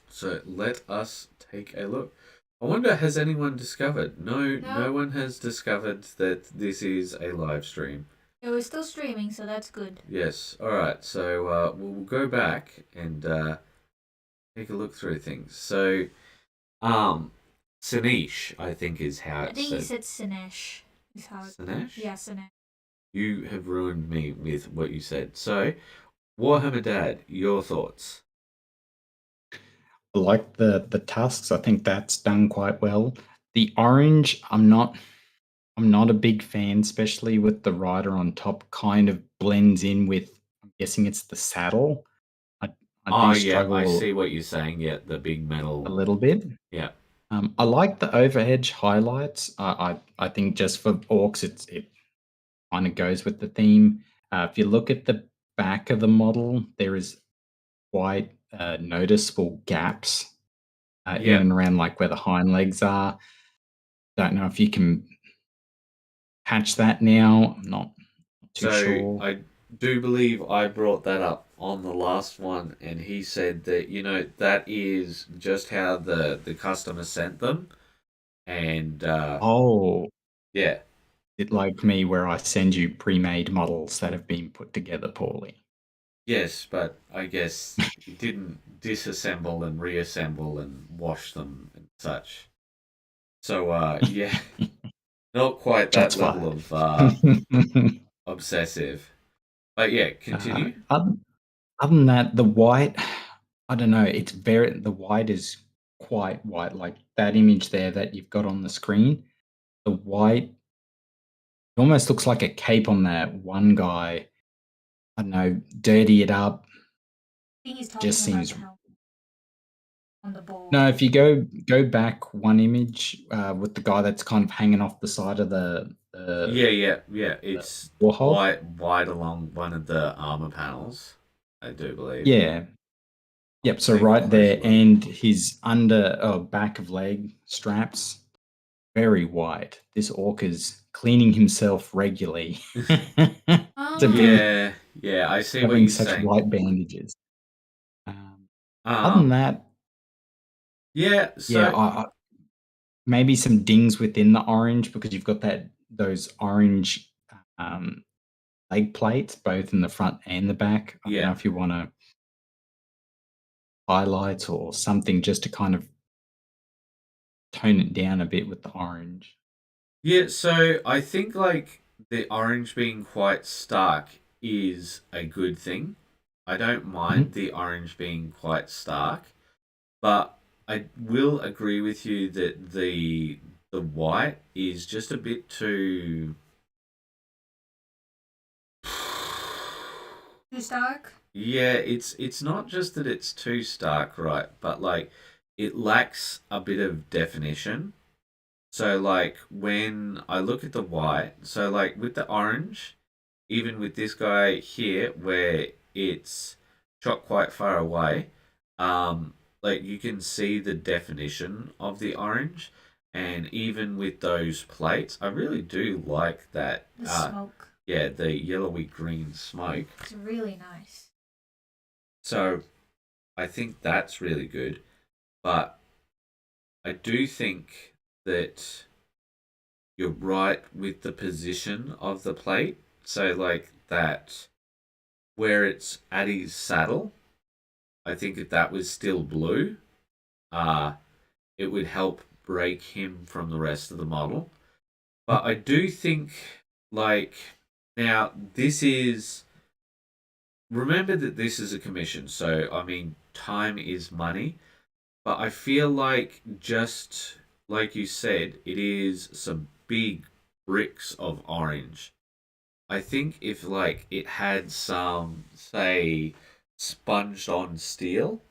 So let us take a look. I wonder, has anyone discovered? No, no No, one has discovered that this is a live stream. it was still streaming, so that's good. Yes. All right. So we'll go back and take a look through things. So, um, Sanish, I think is how I it's think he said. said Sinesh. Is how it. Sinesh? Yeah, Sinesh. You have ruined me with what you said. So, Warhammer Dad, your thoughts? I like the tusks. I think that's done quite well. The orange, I'm not a big fan, especially with the rider on top. Kind of blends in with. I'm guessing it's the saddle. I I Oh do yeah, I struggle see what you're saying. Yeah, the big a metal. little bit. Yeah. I like the overedge highlights. I think just for orcs, it kind of goes with the theme. If you look at the back of the model, there is quite noticeable gaps in Yeah. and around like where the hind legs are. Don't know if you can patch that now. I'm not too So sure. I do believe I brought that up on the last one, and he said that that is just how the customer sent them, and Oh, yeah, it like me where I send you pre-made models that have been put together poorly. yes, but I guess it didn't disassemble and reassemble and wash them and such. So yeah, not quite that Shots level fired. of obsessive. But yeah, uh, continue. other, other than that, the white, I don't know. The white is quite white. Like that image there that you've got on the screen, the white, it almost looks like a cape on that one guy. I don't know, dirty it up. I think he's Just talking about seems. the helmet on the board. No, if you go back one image with the guy that's kind of hanging off the side of Yeah, yeah, yeah. the It's warhol. wide along one of the armor panels, I do believe. Yeah. I'll Yep. So take a right close there, look. and his back of leg straps very white. This orc is cleaning himself regularly to Oh, be Yeah, yeah, I see what having you're such saying. white bandages. Um, Other than Um, that, yeah, yeah, so maybe some dings within the orange because you've got those orange um, leg plates both in the front and the back. I don't know yeah. if you want to highlight or something just to kind of tone it down a bit with the orange. Yeah, so I think like the orange being quite stark is a good thing. I don't mind Mhm. the orange being quite stark, but I will agree with you that the white is just a bit too too stark. Yeah, it's not just that it's too stark, right? But like it lacks a bit of definition. So like when I look at the white, so like with the orange, even with this guy here where it's shot quite far away, like you can see the definition of the orange, and even with those plates, I really do like that. The smoke. Yeah, the yellowy green smoke. It's really nice. So I think that's really good, but I do think that you're right with the position of the plate. So like that where it's at his saddle, I think if that was still blue, uh, it would help break him from the rest of the model. But I do think like now this is remember that this is a commission, so I mean time is money. But I feel like just like you said, it is some big bricks of orange. I think if like it had some, say, sponged on steel,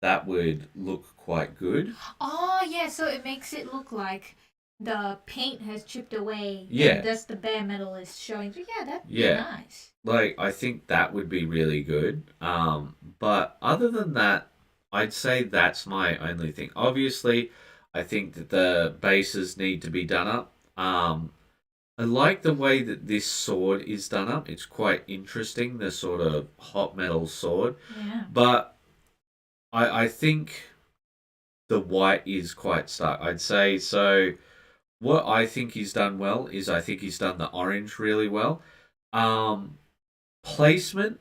that would look quite good. Oh yeah, so it makes it look like the paint has chipped away, Yeah, and thus the bare metal is showing. So yeah, that'd be yeah. nice. Like I think that would be really good. But other than that, I'd say that's my only thing. Obviously, I think that the bases need to be done up. I like the way that this sword is done up. It's quite interesting, the sort of hot metal sword. Yeah. But I think the white is quite stark. I'd say so. What I think he's done well is I think he's done the orange really well. Um, Placement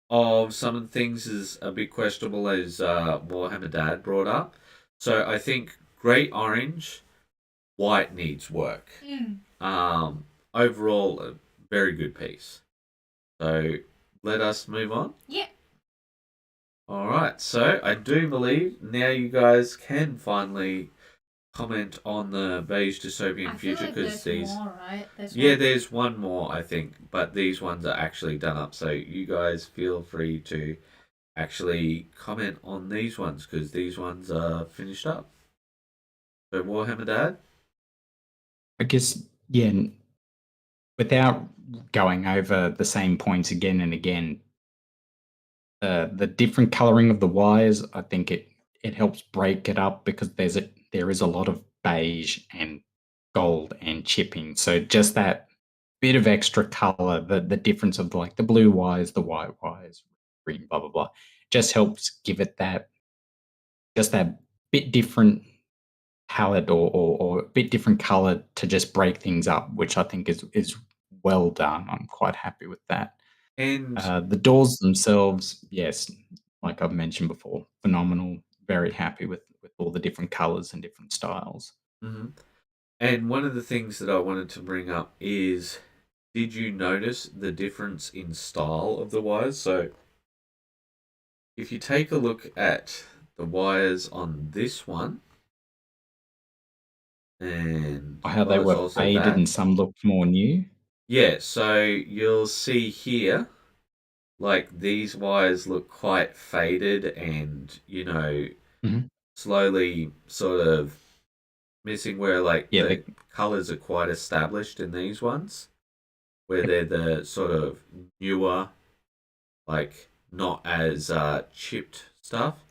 of some of the things is a bit questionable, as Warhammer Dad brought up. So I think great orange, white needs work. Overall, a very good piece. So let us move on. Yeah. All right. So I do believe now you guys can finally comment on the beige dystopian future because there's these. more, right? There's one more I think, but these ones are actually done up. So you guys feel free to actually comment on these ones because these ones are finished up. So Warhammer Dad. I guess, yeah, without going over the same points again and again, the different coloring of the wires, I think it helps break it up because there is a lot of beige and gold and chipping. So just that bit of extra color, the difference of like the blue wires, the white wires, green, blah blah blah, just helps give it that bit different palette or a bit different color to just break things up, which I think is well done. I'm quite happy with that. And The doors themselves, yes, like I've mentioned before, phenomenal. Very happy with all the different colors and different styles. mhm. And one of the things that I wanted to bring up is, did you notice the difference in style of the wires? So if you take a look at the wires on this one, and How they well, there's were also faded that. and some looked more new. Yeah, so you'll see here, like these wires look quite faded and, Mhm. slowly sort of missing where like Yeah, the colors are quite established in these ones, where yep. they're the sort of newer, like not as chipped stuff.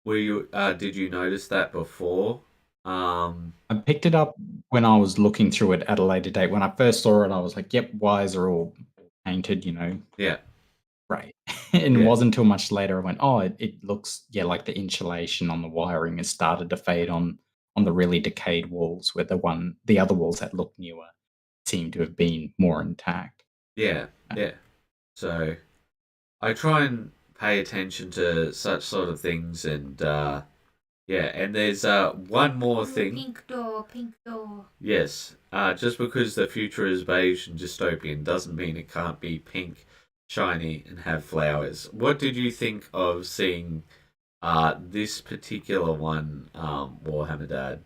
Did you notice that before? I picked it up when I was looking through it at a later date. When I first saw it, I was like, "Yep, wires are all painted, Yeah, right." And it yeah, wasn't until much later I went, "Oh, it looks, yeah, like the insulation on the wiring has started to fade on the really decayed walls, where the other walls that look newer seem to have been more intact." yeah, Uh, yeah. So I try and pay attention to such sort of things, and yeah, and there's one more thing. Pink door, pink door. Yes, just because the future is beige and dystopian doesn't mean it can't be pink, shiny, and have flowers. What did you think of seeing this particular one, Warhammer Dad?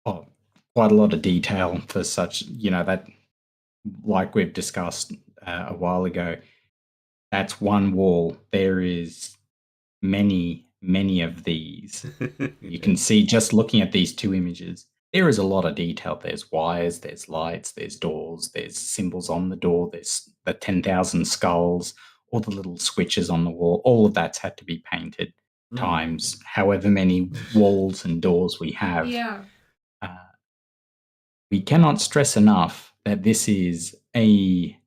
Oh, quite a lot of detail for such, that, like we've discussed a while ago, that's one wall. There is many, many of these. You Yeah. can see just looking at these two images, there is a lot of detail. There's wires, there's lights, there's doors, there's symbols on the door, there's the 10,000 skulls, all the little switches on the wall. All of that's had to be painted Mm. times however many walls and doors we have. Yeah. Uh, we cannot stress enough that this is a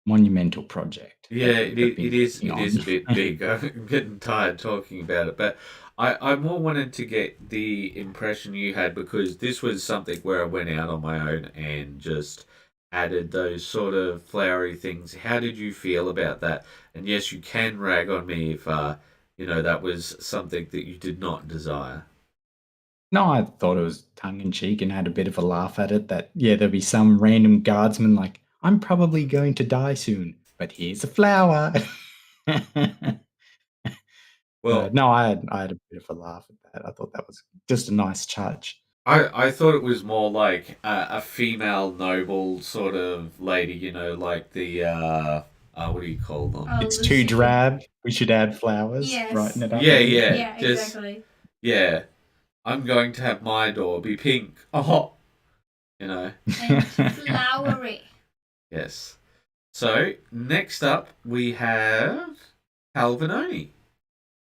monumental project Yeah, that people have been it is. working It is on. a bit big. I'm getting tired talking about it, but I more wanted to get the impression you had because this was something where I went out on my own and just added those sort of flowery things. How did you feel about that? And yes, you can rag on me if that was something that you did not desire. No, I thought it was tongue in cheek and had a bit of a laugh at it. That, yeah, there'd be some random guardsman like, I'm probably going to die soon, but here's a flower. Well, No, I had a bit of a laugh at that. I thought that was just a nice touch. I thought it was more like a female noble sort of lady, like the what do you call them? Oh, It's too Lucy. drab. We should add flowers. Yes. Brighten it up Yeah, a bit. yeah, Yeah, just exactly. yeah. I'm going to have my door be pink. Oh, And flowery. yes. So next up we have Calvinoni.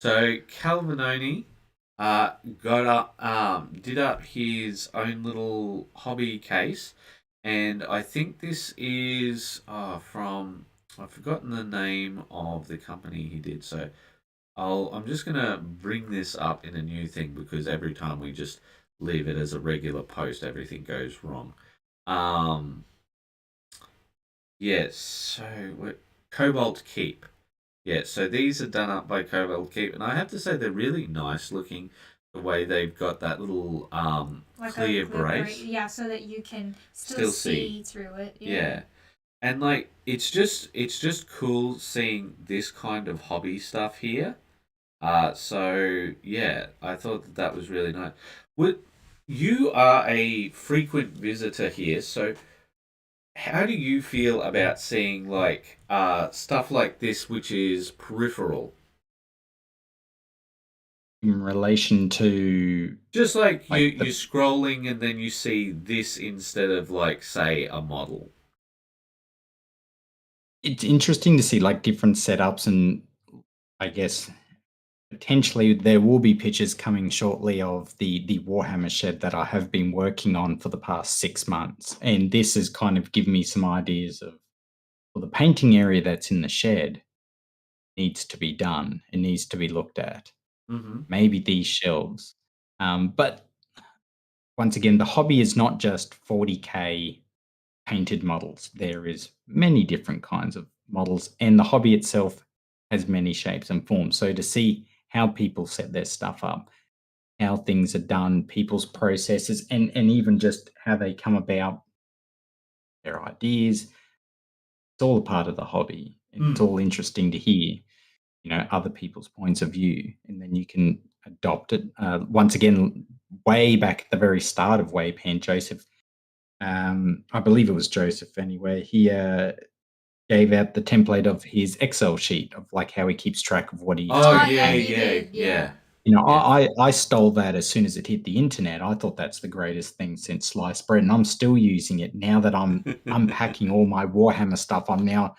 So Calvinoni got up did up his own little hobby case, and I think this is from I've forgotten the name of the company he did. So I'm just gonna bring this up in a new thing because every time we just leave it as a regular post, everything goes wrong. Um, yes. So Cobalt Keep. Yeah. So these are done up by Cobalt Keep, and I have to say they're really nice looking. The way they've got that little Like clear a clear brace. yeah, so that you can Still see see. through it. Yeah. And like it's just cool seeing this kind of hobby stuff here. So yeah, I thought that was really nice. Would you are a frequent visitor here, so how do you feel about seeing like stuff like this which is peripheral? In relation to Just like like you're scrolling and then you see this instead of like say a model. it's interesting to see like different setups, and I guess potentially there will be pictures coming shortly of the Warhammer shed that I have been working on for the past 6 months, and this has kind of given me some ideas of, well, the painting area that's in the shed needs to be done. It needs to be looked at. Mm-hmm. Maybe these shelves, but once again, the hobby is not just 40K painted models. There is many different kinds of models, and the hobby itself has many shapes and forms. So to see how people set their stuff up, how things are done, people's processes, and even just how they come about their ideas, it's all a part of the hobby, and it's Mm. all interesting to hear, other people's points of view, and then you can adopt it. Once again, way back at the very start of WAYPN, Joseph, I believe it was Joseph anyway, he gave out the template of his Excel sheet of like how he keeps track of what he's Oh Oh got yeah, yeah, he painted. yeah, did. yeah, Yeah. yeah. I stole that as soon as it hit the internet. I thought that's the greatest thing since sliced bread, and I'm still using it now that I'm unpacking all my Warhammer stuff. I'm now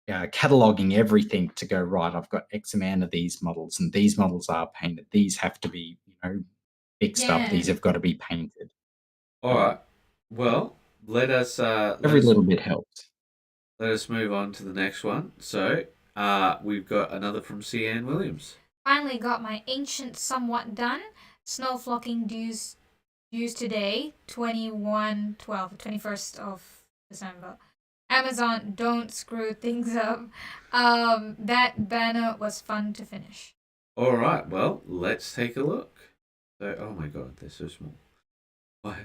cataloging everything to go right. I've got X amount of these models, and these models are painted. These have to be, fixed up. Yeah. These have got to be painted. All So right. Well, let us every little bit helps. let us move on to the next one. So, we've got another from C. Ann Williams. Finally got my ancient somewhat done. Snow flocking dues today, 21/12, 21st of December. Amazon, don't screw things up. That banner was fun to finish. All right. Well, let's take a look. So, oh my God, they're so small.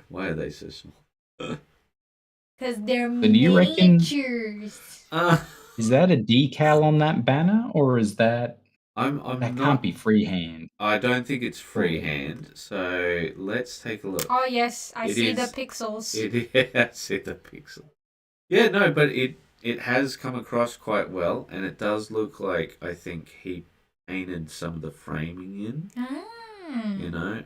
Why are they so small? Because they're So do you reckon miniatures. uh, is that a decal on that banner, or is that I'm that can't not. be freehand? I don't think it's Surely. freehand. So let's take a look. Oh, yes, I It see the is. pixels. It yeah, see the pixel. Yeah, no, but it has come across quite well, and it does look like I think he painted some of the framing in. You know,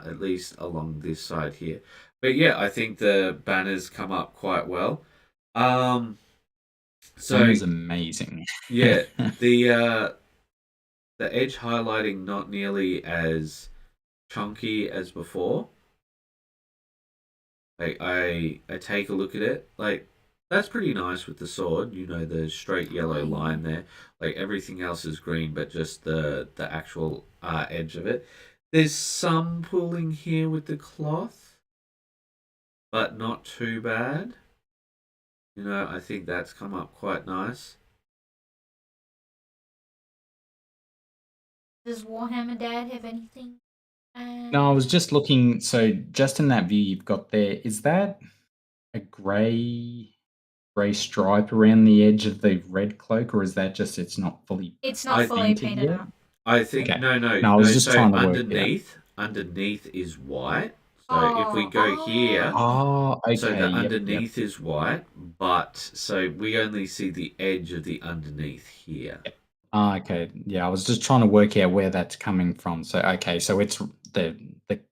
at least along this side here. But yeah, I think the banners come up quite well. Um, so Banner's amazing. yeah, the edge highlighting not nearly as chunky as before. Like I take a look at it, like that's pretty nice with the sword. You know, the straight yellow line there. Like everything else is green, but just the actual edge of it. There's some pulling here with the cloth, but not too bad. You know, I think that's come up quite nice. Does Warhammer Dad have anything? No, I was just looking. So just in that view you've got there, is that a grey stripe around the edge of the red cloak, or is that just it's not fully It's not I fully painted painted yet? up. I think Okay. no no No, I was no. just So trying to work it out. underneath is white. So if we Oh, go here, Oh, so okay. the Yep. underneath is white, but so we only see the edge of the underneath here. Okay. Yeah, I was just trying to work out where that's coming from. So okay, so it's the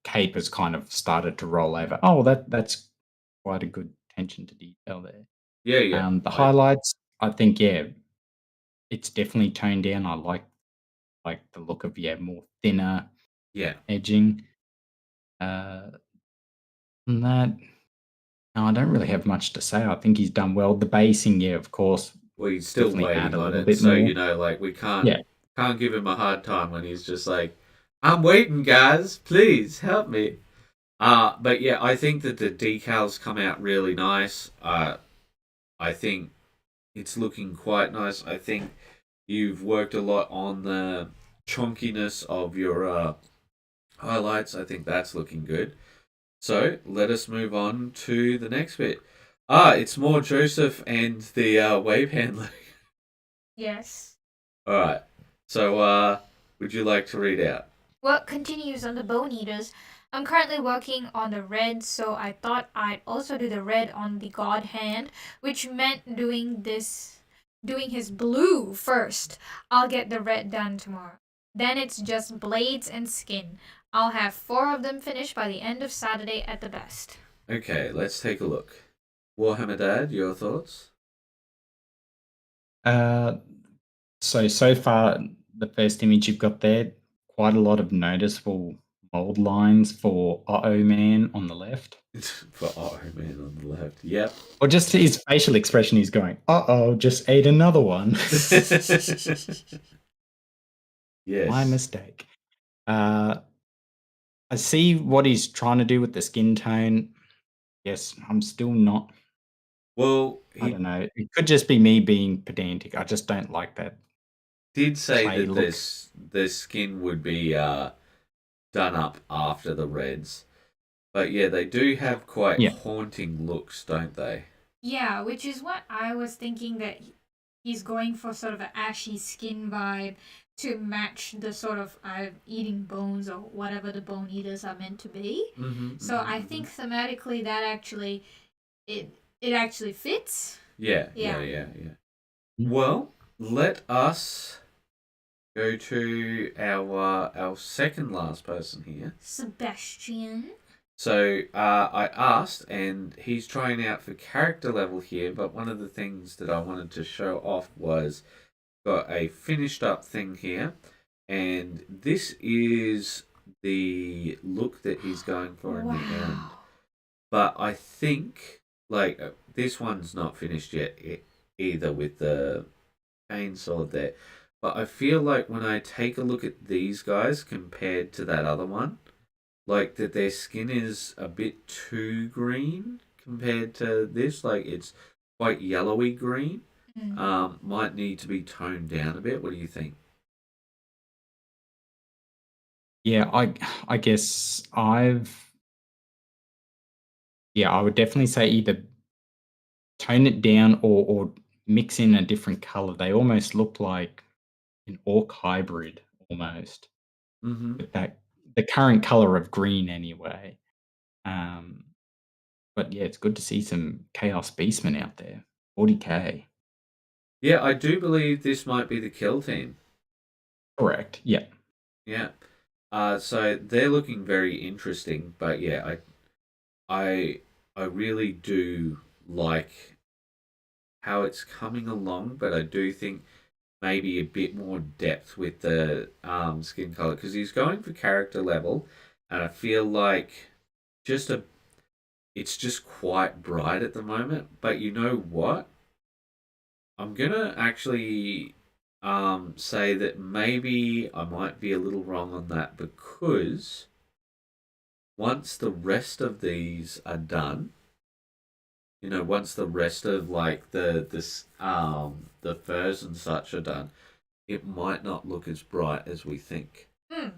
cape has kind of started to roll over. Oh, that's quite a good attention to detail there. Yeah, yeah. The I highlights, I think, yeah, it's definitely toned down. I like the look of, yeah, more thinner yeah. edging. Uh, and that, no, I don't really have much to say. I think he's done well. The basing, yeah, of course, We still definitely add a waiting on little it, bit so more. you know, like we can't Yeah. Can't give him a hard time when he's just like, I'm waiting, guys. Please help me. But yeah, I think that the decals come out really nice. I think it's looking quite nice. I think you've worked a lot on the chunkiness of your highlights. I think that's looking good. So let us move on to the next bit. It's more Joseph and the WAYPN look. Yes. All right. So would you like to read out? Well, continues on the Bone Eaters. I'm currently working on the red, so I thought I'd also do the red on the God Hand, which meant doing his blue first. I'll get the red done tomorrow. Then it's just blades and skin. I'll have 4 of them finished by the end of Saturday at the best. Okay, let's take a look. Warhammer Dad, your thoughts? So far, the first image you've got there, quite a lot of noticeable mold lines for Uh-oh Man on the left. For Oh Man on the left. Yep. Or just his facial expression, he's going, uh-oh, just ate another one. Yes. My mistake. I see what he's trying to do with the skin tone. Yes, I'm still not. Well, I don't know. It could just be me being pedantic. I just don't like that. Did say clay that look. the skin would be done up after the reds. But yeah, they do have quite haunting looks, don't they? Yeah, which is what I was thinking, that he's going for sort of an ashy skin vibe to match the sort of eating bones or whatever the bone eaters are meant to be. So I think thematically that actually it actually fits. Yeah. Well, let us go to our second last person here, Sebastian. So I asked, and he's trying out for character level here, but one of the things that I wanted to show off was got a finished up thing here, and this is the look that he's going for in the end. But I think, like, this one's not finished yet either with the pain sword there. But I feel like when I take a look at these guys compared to that other one, like that their skin is a bit too green compared to this. Like it's quite yellowy green. Might need to be toned down a bit. What do you think? Yeah, I guess I would definitely say either tone it down or mix in a different color. They almost look like an orc hybrid almost. With that, the current color of green anyway. But yeah, it's good to see some Chaos Beastmen out there. 40k. Yeah, I do believe this might be the kill team. Correct. Yeah. Yeah. So they're looking very interesting, but yeah, I really do like how it's coming along, but I do think maybe a bit more depth with the skin color because he's going for character level, and I feel like it's just quite bright at the moment. But you know what? I'm gonna actually say that maybe I might be a little wrong on that because once the rest of these are done, once the rest of like the furs and such are done, it might not look as bright as we think.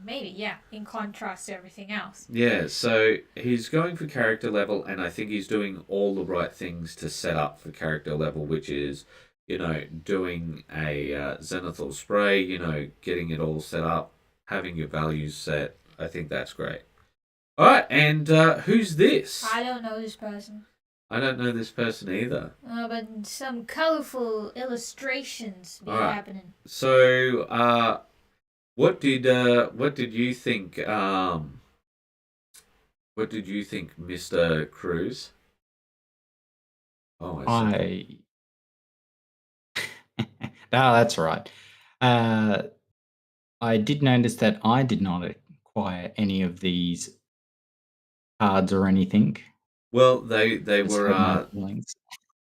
Maybe, yeah, in contrast to everything else. Yeah, so he's going for character level, and I think he's doing all the right things to set up for character level, which is, doing a Zenithal spray, getting it all set up, having your values set. I think that's great. All right, and who's this? I don't know this person. I don't know this person either. But some colorful illustrations be happening. So, what did you think? What did you think, Mr. Cruz? Oh, I no, that's right. I did notice that I did not acquire any of these cards or anything. Well, they were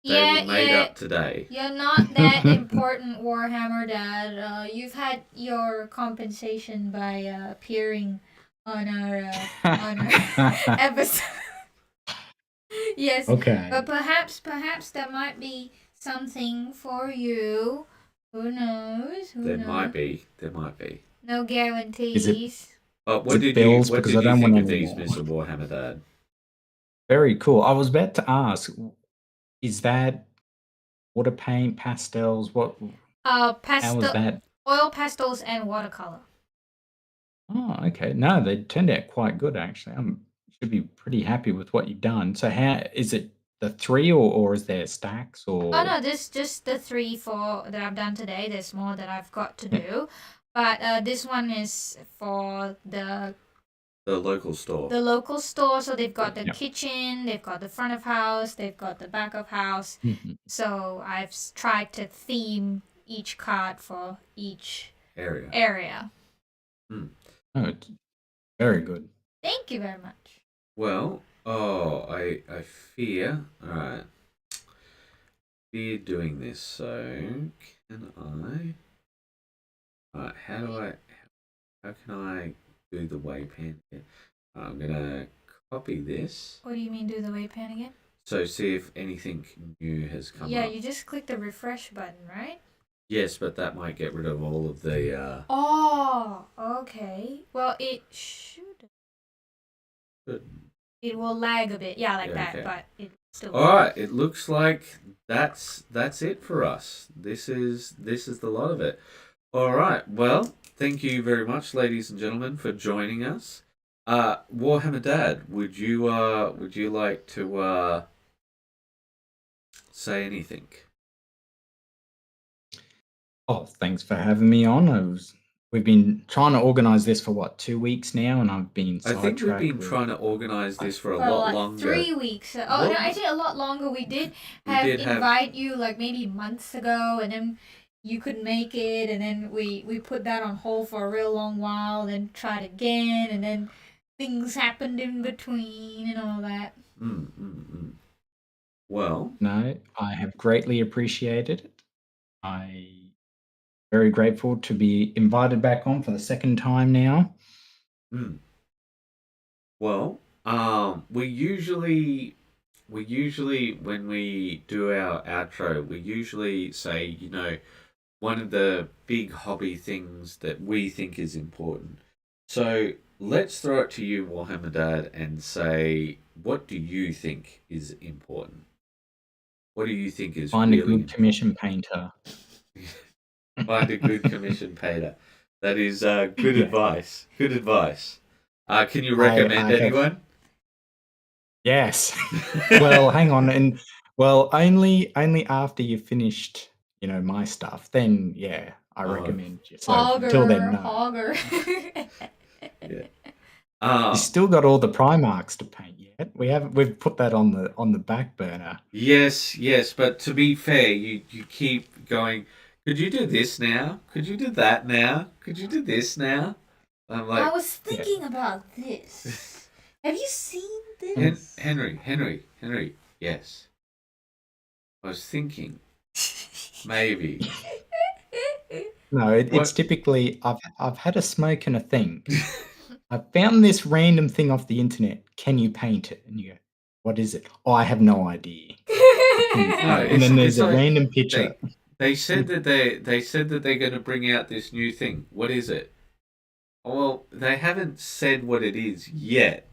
They were made up today. You're not that important, Warhammer Dad. You've had your compensation by appearing on our episode. Yes. Okay. But perhaps there might be something for you. Who knows? There might be. No guarantees. What did you think of these, Mr. Warhammer Dad? Very cool. I was about to ask, is that water paint, pastels? What? How was that? Oil pastels and watercolor. Oh, okay. No, they turned out quite good actually. Should be pretty happy with what you've done. So how is it the 3 or is there stacks or? Oh no, this just the 3 that I've done today. There's more that I've got to do, but this one is for the local store. The local store. So they've got the kitchen, they've got the front of house, they've got the back of house. So I've tried to theme each card for each area. Oh, it's very good. Thank you very much. Well, I fear. All right. Fear doing this. So can I? All right. How can I do the WAYPN? I'm gonna copy this. What do you mean do the WAYPN again? So see if anything new has come up. Yeah, you just click the refresh button, right? Yes, but that might get rid of all of the. Oh, okay. Well, it should. It will lag a bit, that, okay. But it still. All right, it looks like that's it for us. This is the lot of it. All right. Well, thank you very much, ladies and gentlemen, for joining us. Warhammer Dad, would you like to say anything? Oh, thanks for having me on. We've been trying to organise this for 2 weeks now, and I've been sidetracked. I think we've been trying to organise this for a lot longer. 3 weeks. No, actually a lot longer. We did invite you maybe months ago, and then you couldn't make it, and then we put that on hold for a real long while, then tried again, and then things happened in between and all that. Well, no, I have greatly appreciated it. I'm very grateful to be invited back on for the second time now. Well, we usually when we do our outro, we usually say, one of the big hobby things that we think is important. So let's throw it to you, Warhammer Dad, and say, what do you think is important? What do you think is Find really a good commission painter. Find a good commission painter. That is good advice. Good advice. Can you recommend anyone? Yes. Well, hang on, and only after you've finished, my stuff. Then I recommend yourself. Until then, no. You still got all the Primarchs to paint yet. We've put that on the back burner. Yes, but to be fair, you keep going. Could you do this now? Could you do that now? Could you do this now? I'm like, I was thinking about this. Have you seen this? Henry. Yes. I was thinking. Maybe. No, it's typically I've had a smoke and a think. I found this random thing off the internet. Can you paint it? And you go, what is it? Oh, I have no idea. And then there's a random picture. They said that they're going to bring out this new thing. What is it? Well, they haven't said what it is yet.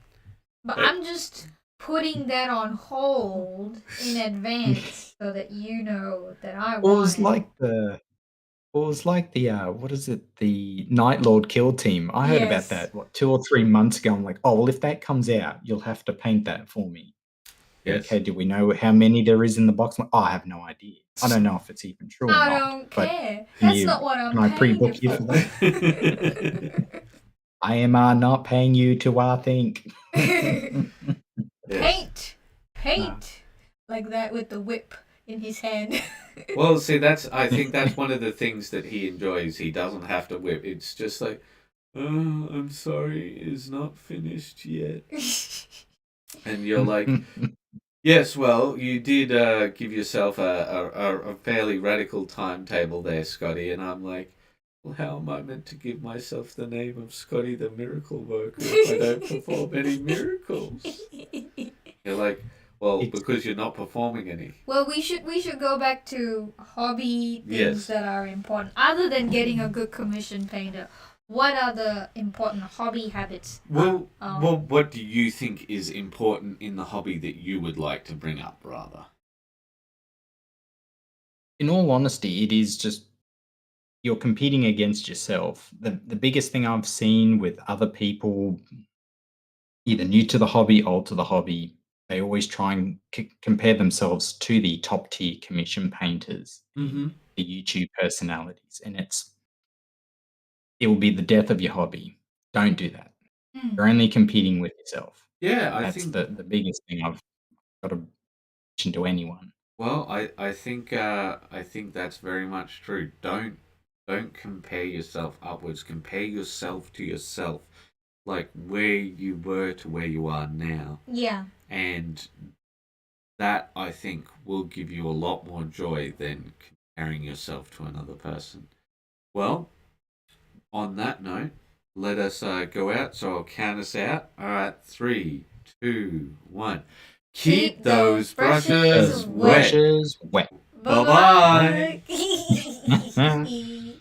But I'm just putting that on hold in advance so that you know that I want. It was like the what is it? The Night Lord Kill Team. I heard about that 2 or 3 months ago. I'm like, oh well, if that comes out, you'll have to paint that for me. Yes. Okay, do we know how many there is in the box? Oh, I have no idea. I don't know if it's even true or not. I don't care. That's not what I'm paying. Can I pre-book you for that? I am not paying you to think. Paint like that with the whip in his hand. Well, see, I think that's one of the things that he enjoys. He doesn't have to whip. It's just like, oh, I'm sorry, it's not finished yet. And you're like, Yes, well, you did give yourself a fairly radical timetable there, Scotty, and I'm like, well, how am I meant to give myself the name of Scotty the Miracle Worker if I don't perform any miracles? You're like, well, because you're not performing any. Well, we should go back to hobby things Yes. that are important. Other than getting a good commission painter, what are the important hobby habits? Well, what do you think is important in the hobby that you would like to bring up, rather? In all honesty, it is just you're competing against yourself. The biggest thing I've seen with other people, either new to the hobby, old to the hobby, they always try and compare themselves to the top tier commission painters, Mm-hmm. the YouTube personalities, and it will be the death of your hobby. Don't do that. You're only competing with yourself. Yeah, I That's think. the biggest thing I've got to mention to anyone. Well, I think that's very much true. Don't compare yourself upwards. Compare yourself to yourself, like where you were to where you are now. Yeah. And that, I think, will give you a lot more joy than comparing yourself to another person. Well, on that note, let us go out. So I'll count us out. All right, 3, 2, 1. Keep those brushes wet. Brushes wet. Bye-bye. Bye-bye.